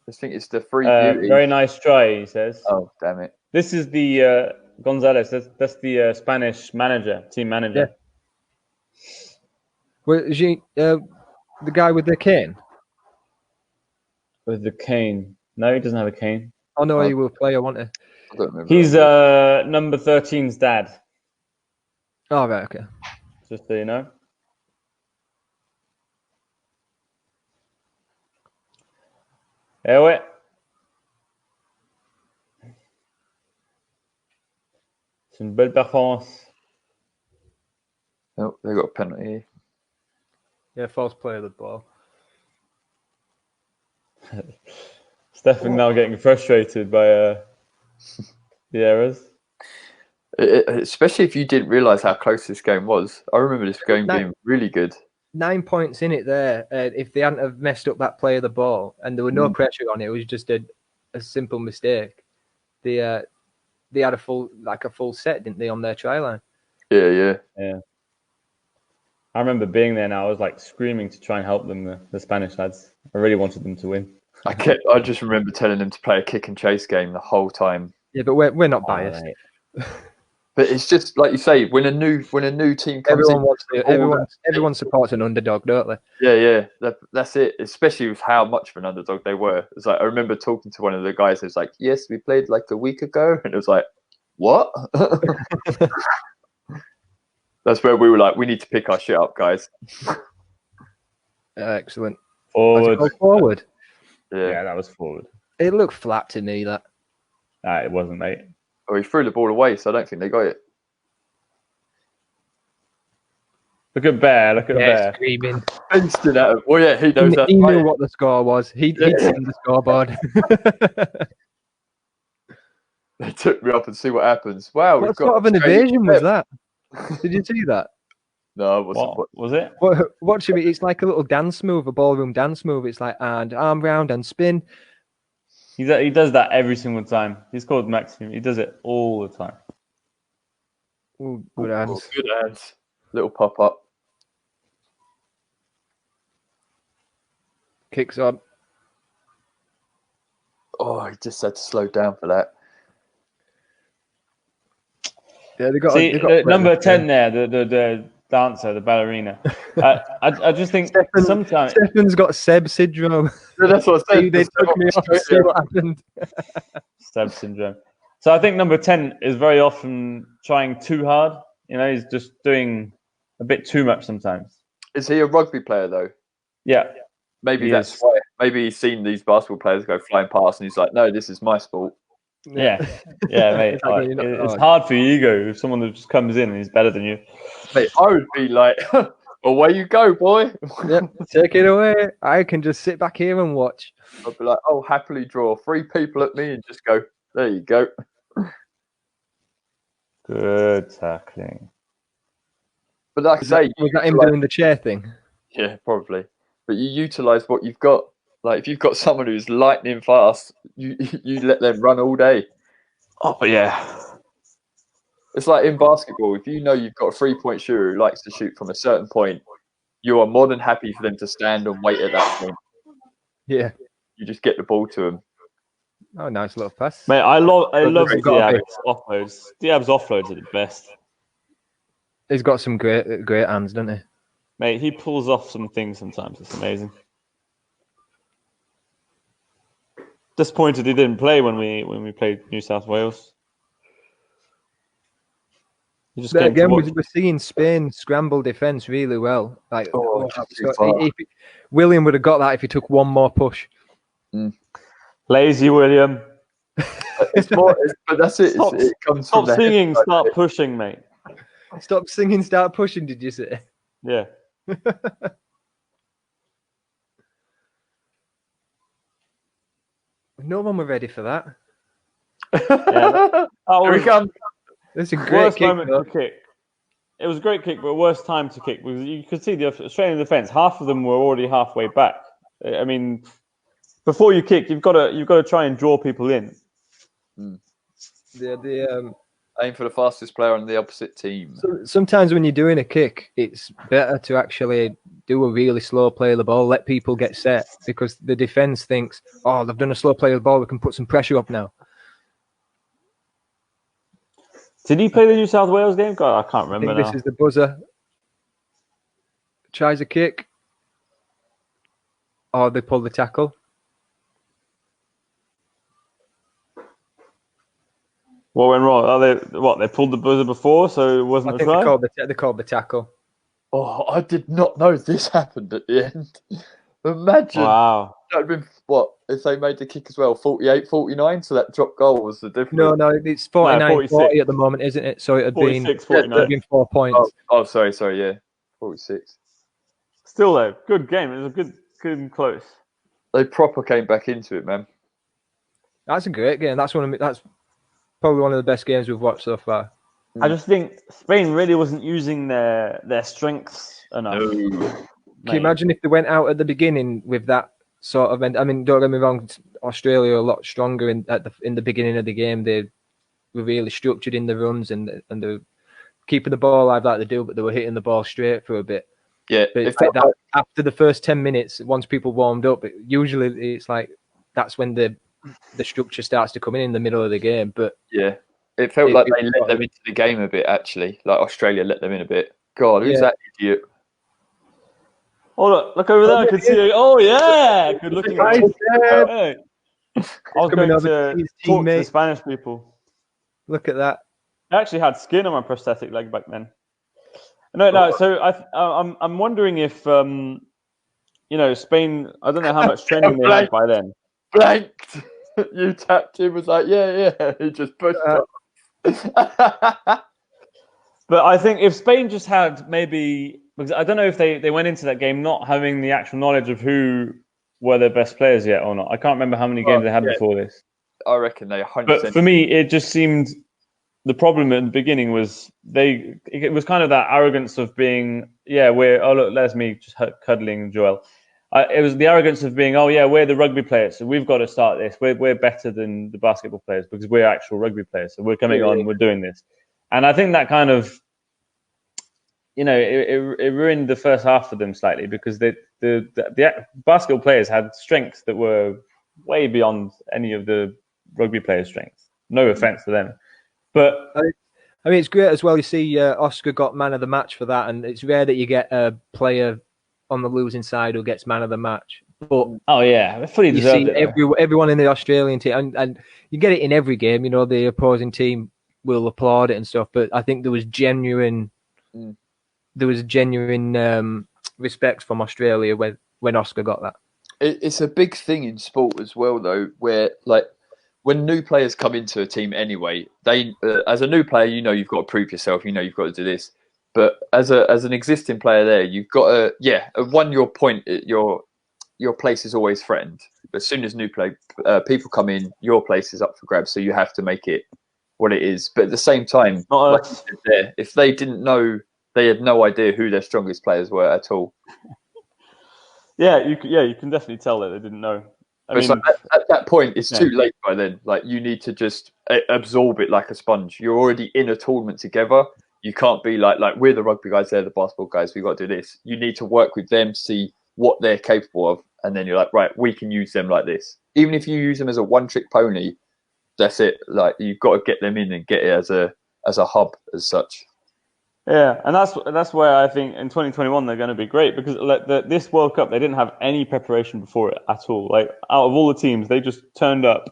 I think it's the free beauty. Very nice try, he says. Oh, damn it. This is the Gonzalez. That's the Spanish team manager. Yeah. Well, is he the guy with the cane? With the cane? No, he doesn't have a cane. Oh no, he will play. I want to. I don't remember. He's number 13's dad. Oh right, okay. Just so you know. Eh ouais. C'est une belle performance. Oh, they got a penalty. Yeah, false play of the ball. Stefan now getting frustrated by the errors. Especially if you didn't realise how close this game was. I remember this game being really good. 9 points in it there. If they hadn't have messed up that play of the ball and there were no pressure on it, it was just a simple mistake. They had a full set, didn't they, on their try line? Yeah. I remember being there, and I was like screaming to try and help them, the Spanish lads. I really wanted them to win. I just remember telling them to play a kick and chase game the whole time. Yeah, but we're not biased. But it's just like you say, when a new team comes everyone supports an underdog, don't they? Yeah. That's it. Especially with how much of an underdog they were. It's like I remember talking to one of the guys who's like, "Yes, we played like a week ago," and it was like, "What?" That's where we were like, "We need to pick our shit up, guys." Excellent. Forward. Yeah, that was forward. It looked flat to me. That. It wasn't, mate. Oh, he threw the ball away, so I don't think they got it. Look at Bear. Look at Bear. Screaming. Instant at him. Well, yeah, he knows that. He knew what the score was. He'd seen the scoreboard. They took me up and see what happens. Wow. What sort of an evasion was that? Did you see that? No, it wasn't. What was it? Watch him. It's like a little dance move, a ballroom dance move. It's like, and arm round and spin. He does that every single time. He's called Maxim. He does it all the time. Ooh, good hands. Good hands. Little pop up. Kicks on. Oh, he just had to slow down for that. Yeah, they got. See, They got number 10 there, the dancer, the ballerina. I just think sometimes Stefan's got Seb syndrome. Yeah, that's what I said. They took me off to see what happened. Seb syndrome. So I think number 10 is very often trying too hard. You know, he's just doing a bit too much sometimes. Is he a rugby player though? Yeah, Maybe he that's is. why. Maybe he's seen these basketball players go flying past, and he's like, "No, this is my sport." Yeah, mate. It's like, It's hard for your ego if someone that just comes in and is better than you. Mate, I would be like, "Away you go, boy." Yep, take it away. I can just sit back here and watch. I'd be like, "Oh, happily draw 3 people at me and just go, there you go." Good tackling. But like I say, Was that him doing the chair thing? yeah, probably. But you utilize what you've got. Like if you've got someone who's lightning fast, you let them run all day. Oh, yeah. It's like in basketball. If you know you've got a 3-point shooter who likes to shoot from a certain point, you are more than happy for them to stand and wait at that point. Yeah. You just get the ball to them. Oh, nice little pass. Mate, I love got a Diab's offloads. Diab's offloads are the best. He's got some great hands, doesn't he? Mate, he pulls off some things sometimes. It's amazing. Disappointed he didn't play when we played New South Wales. You just Again, we're seeing Spain scramble defence really well. Like, William would have got that if he took one more push. Lazy William. It's more, but that's it. It comes stop from singing, start pushing, mate. Stop singing, start pushing. Did you say? Yeah. No one were ready for that. Yeah, Here we come. It's a great worst kick, moment to kick. It was a great kick, but worst time to kick because you could see the Australian defence. Half of them were already halfway back. I mean, before you kick, you've got to try and draw people in. Aim for the fastest player on the opposite team. So sometimes when you're doing a kick, it's better to actually do a really slow play of the ball, let people get set, because the defence thinks, oh, they've done a slow play of the ball, we can put some pressure up now. Did he play the New South Wales game? God, I can't remember now. This is the buzzer. Tries a kick. Or they pull the tackle. What went wrong? They pulled the buzzer before, so it wasn't I a think try? they called the tackle. Oh, I did not know this happened at the end. Imagine. Wow. That would have been, what, if they made the kick as well, 48-49, so that drop goal was the difference. No, it's 49-40 at the moment, isn't it? So it had been 4 points. Oh, sorry, yeah. 46. Still, though, good game. It was a good and close. They proper came back into it, man. That's a great game. That's probably one of the best games we've watched so far. I just think Spain really wasn't using their strengths enough. No. Can you imagine if they went out at the beginning with that sort of? I mean, don't get me wrong. Australia are a lot stronger in the beginning of the game. They were really structured in the runs and they're keeping the ball alive like they do, but they were hitting the ball straight for a bit. Yeah, but it's like that after the first 10 minutes, once people warmed up, usually it's like that's when the structure starts to come in the middle of the game. But yeah, it felt like they let them into the game a bit. Actually, like Australia let them in a bit. God, who's that idiot? Oh, look over there. I can see it. Oh, yeah. Good looking. Hey. I was going to talk to the Spanish people. Look at that. I actually had skin on my prosthetic leg back then. No. So I'm wondering if Spain. I don't know how much training they had by then. Blanked. You tapped him. Was like, yeah. He just pushed up. But I think if Spain just had maybe, because I don't know if they went into that game not having the actual knowledge of who were their best players yet or not. I can't remember how many games they had before this. I reckon they 100%. But for me, it just seemed the problem at the beginning was it was kind of that arrogance of being, look, there's me just cuddling Joel. It was the arrogance of being, we're the rugby players, so we've got to start this. We're better than the basketball players because we're actual rugby players. So we're coming on, we're doing this. And I think that kind of, it ruined the first half for them slightly because the basketball players had strengths that were way beyond any of the rugby players' strengths. No offense to them, but I mean, it's great as well. You see, Oscar got man of the match for that, and it's rare that you get a player on the losing side who gets man of the match. But oh yeah, they fully deserved it. Everyone in the Australian team, and you get it in every game. You know, the opposing team will applaud it and stuff. But I think there was genuine respect from Australia when Oscar got that. It's a big thing in sport as well, though, where like when new players come into a team anyway, they as a new player, you know you've got to prove yourself. You know you've got to do this. But as an existing player, there you've got to your point. Your place is always threatened. But as soon as new people come in, your place is up for grabs. So you have to make it what it is. But at the same time, like you said there, if they didn't know, they had no idea who their strongest players were at all. You can definitely tell that they didn't know. I mean, like at that point, it's too late by then. Like you need to just absorb it like a sponge. You're already in a tournament together. You can't be like we're the rugby guys, they're the basketball guys. We've got to do this. You need to work with them, see what they're capable of, and then you're like, right, we can use them like this. Even if you use them as a one-trick pony, that's it. Like you've got to get them in and get it as a hub as such. Yeah, and that's where I think in 2021 they're going to be great because this World Cup they didn't have any preparation before it at all. Like out of all the teams, they just turned up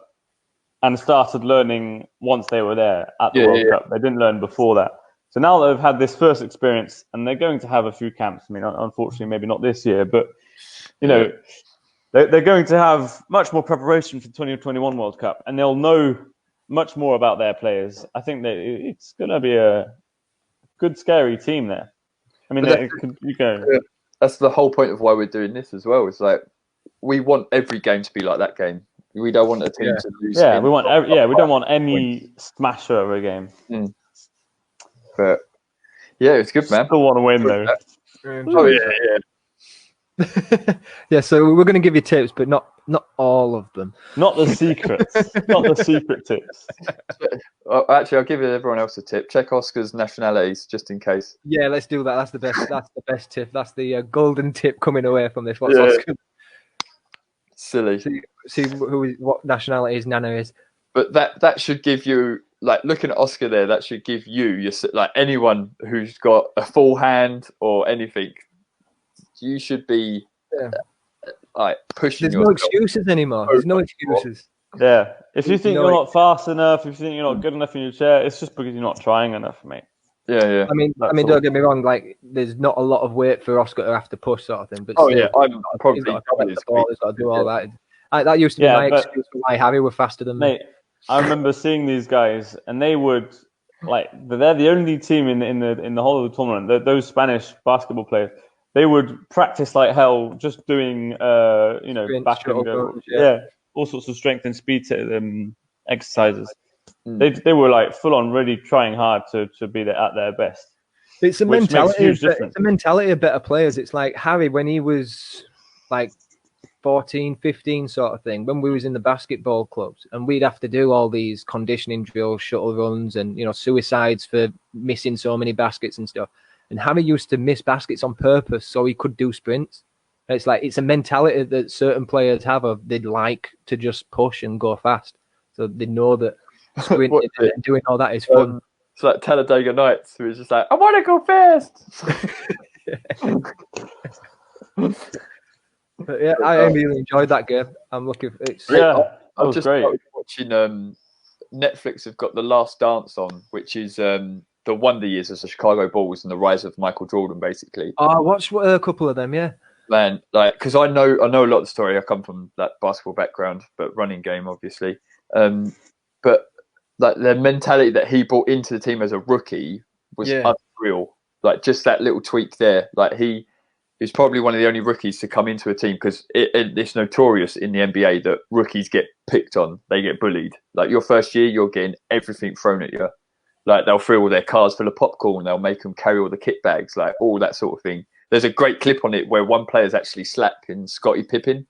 and started learning once they were there at the World Cup. They didn't learn before that. So now they've had this first experience, and they're going to have a few camps. I mean, unfortunately, maybe not this year, but you know, they're going to have much more preparation for the 2021 World Cup, and they'll know much more about their players. I think that it's going to be a good, scary team there. I mean, that's the whole point of why we're doing this as well. It's like we want every game to be like that game. We don't want a team to lose. Yeah, we don't want any smasher of a game. But yeah, it's good, man. Still want to win though. Oh yeah. Yeah, so we're going to give you tips, but not all of them. Not the secrets. Not the secret tips. Actually, I'll give everyone else a tip. Check Oscar's nationalities just in case. Yeah, let's do that. That's the best. That's the best tip. That's the golden tip coming away from this. What's Oscar? Silly. See what nationality his nana is. But that should give you, like, looking at Oscar there, that should give you like anyone who's got a full hand or anything. You should be like pushing. There's no excuses anymore. There's no excuses. Yeah. If you think you're not fast enough, if you think you're not good enough in your chair, it's just because you're not trying enough, mate. Yeah. I mean, don't get me wrong. Like, there's not a lot of weight for Oscar to have to push, sort of thing. But I'm probably he's got to do all that. That used to be my excuse for why Harry were faster than me. Mate, I remember seeing these guys, and they would they're the only team in the whole of the tournament. Those Spanish basketball players, they would practice like hell, just doing back and go, all sorts of strength and speed exercises. They were like full on, really trying hard to be at their best. It's a mentality. It's a mentality of better players. It's like Harry when he was like 14, 15 sort of thing, when we was in the basketball clubs and we'd have to do all these conditioning drills, shuttle runs and, suicides for missing so many baskets and stuff. And Harry used to miss baskets on purpose so he could do sprints. It's like, it's a mentality that certain players have of they'd like to just push and go fast. So they know that sprinting and doing all that is fun. It's like Talladega Nights, who is just like, I want to go fast. But yeah, I really enjoyed that game. I'm looking for it. I've just great. Watching Netflix have got The Last Dance on, which is the Wonder Years of the Chicago Bulls and the rise of Michael Jordan, basically. I watched a couple of them, yeah. Man, like, because I know a lot of the story. I come from that basketball background, but running game, obviously. But like the mentality that he brought into the team as a rookie was unreal. Like just that little tweak there. Like he is probably one of the only rookies to come into a team because it's notorious in the NBA that rookies get picked on. They get bullied. Like your first year, you're getting everything thrown at you. Like they'll fill all their cars full of popcorn. They'll make them carry all the kit bags, like all that sort of thing. There's a great clip on it where one player's actually slapping Scottie Pippen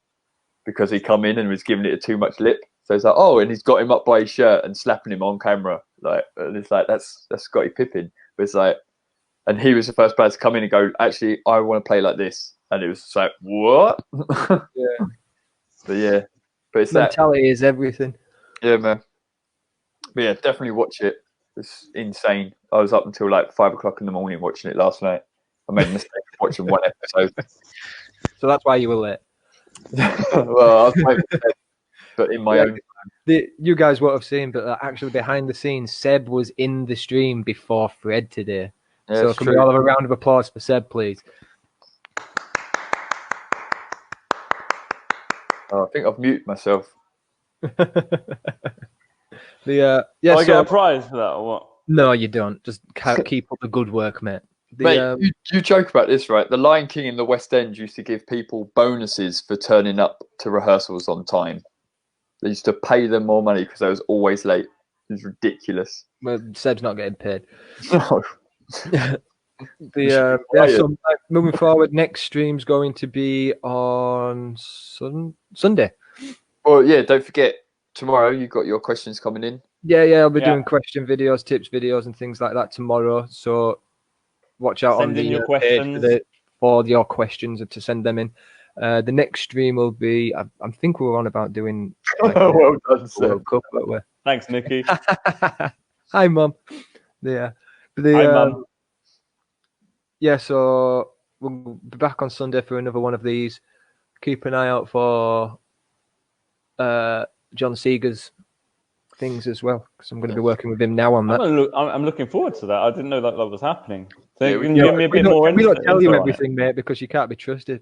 because he come in and was giving it too much lip. So it's like, oh, and he's got him up by his shirt and slapping him on camera. Like, and it's like, that's Scottie Pippen. But it's like, and he was the first player to come in and go, actually, I want to play like this. And it was like, what? Yeah. But yeah. But it's that. Mentality is everything. Yeah, man. But yeah, definitely watch it. It's insane. I was up until like 5 o'clock in the morning watching it last night. I made a mistake of watching one episode. So that's why you were late. Well, I was waiting for Seb, but in my own. You guys won't have seen, but actually behind the scenes, Seb was in the stream before Fred today. Yeah, so it's can true. we all have a round of applause for Seb, please? Oh, I think I've muted myself. Yeah. Do I get a prize for that or what? No, you don't. Just keep up the good work, mate. Mate, you joke about this, right? The Lion King in the West End used to give people bonuses for turning up to rehearsals on time. They used to pay them more money because they was always late. It was ridiculous. Well, Seb's not getting paid. No. So moving forward, next stream's going to be on Sunday. Well, yeah, don't forget, tomorrow you've got your questions coming in. Yeah, I'll be doing question videos, tips videos, and things like that tomorrow. So watch out on the your page questions. for your questions to send them in. The next stream will be, I think we were on about doing Well done, sir. World Cup, weren't we? Thanks, Nicky. Hi, Mum. Yeah. Hi, Mum. Yeah, so we'll be back on Sunday for another one of these. Keep an eye out for John Seeger's things as well, because I'm going to be working with him now on that. I'm looking forward to that. I didn't know that was happening. So Yeah, you can give me a bit more We don't tell you info on everything, mate, because you can't be trusted.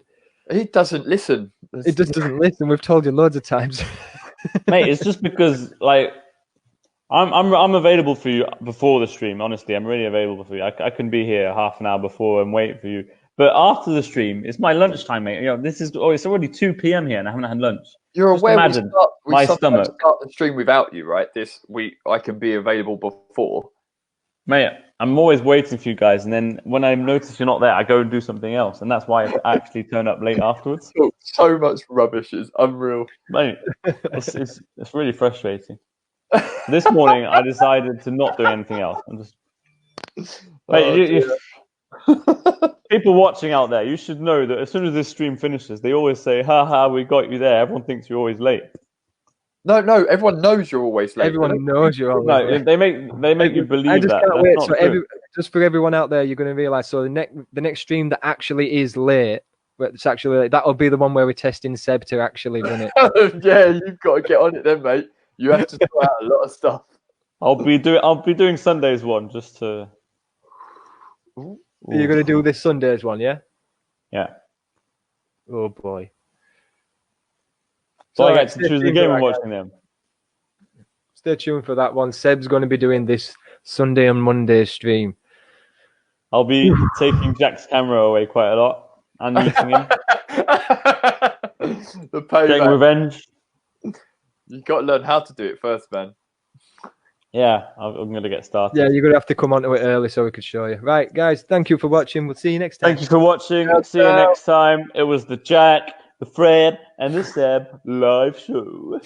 He doesn't listen. It just doesn't listen. We've told you loads of times. Mate, it's just because like I'm available for you before the stream. Honestly, I'm really available for you. I can be here half an hour before and wait for you. But after the stream, it's my lunchtime, mate. You know, it's already 2 p.m. here, and I haven't had lunch. You're Just aware imagine we my stomach. start the stream without you, right? This week I can be available before. Mate, I'm always waiting for you guys, and then when I notice you're not there, I go and do something else, and that's why I actually turn up late afterwards. So much rubbish is unreal. Mate, it's really frustrating. This morning, I decided to not do anything else. I'm just, mate, people watching out there, you should know that as soon as this stream finishes, they always say, "Ha ha, we got you there." Everyone thinks you're always late. No, everyone knows you're always late. Everyone knows you're always late. They make you believe that. I just can't wait. So just for everyone out there, you're going to realise. So the next stream that actually is late, but it's actually that'll be the one where we're testing Seb to actually run it. Yeah, you've got to get on it then, mate. You have to sort out a lot of stuff. I'll be doing Sunday's one just to. You're going to do this Sunday's one, yeah? Yeah. Oh boy. So I get to choose the game I'm watching them. Stay tuned for that one. Seb's going to be doing this Sunday and Monday stream. I'll be taking Jack's camera away quite a lot and meeting him. The payback. Getting revenge. You've got to learn how to do it first, man. Yeah, I'm going to get started. Yeah, you're going to have to come onto it early so we can show you. Right, guys, thank you for watching. We'll see you next time. Thank you for watching. See you next time. It was the Jack, the Fred, and the Seb live show.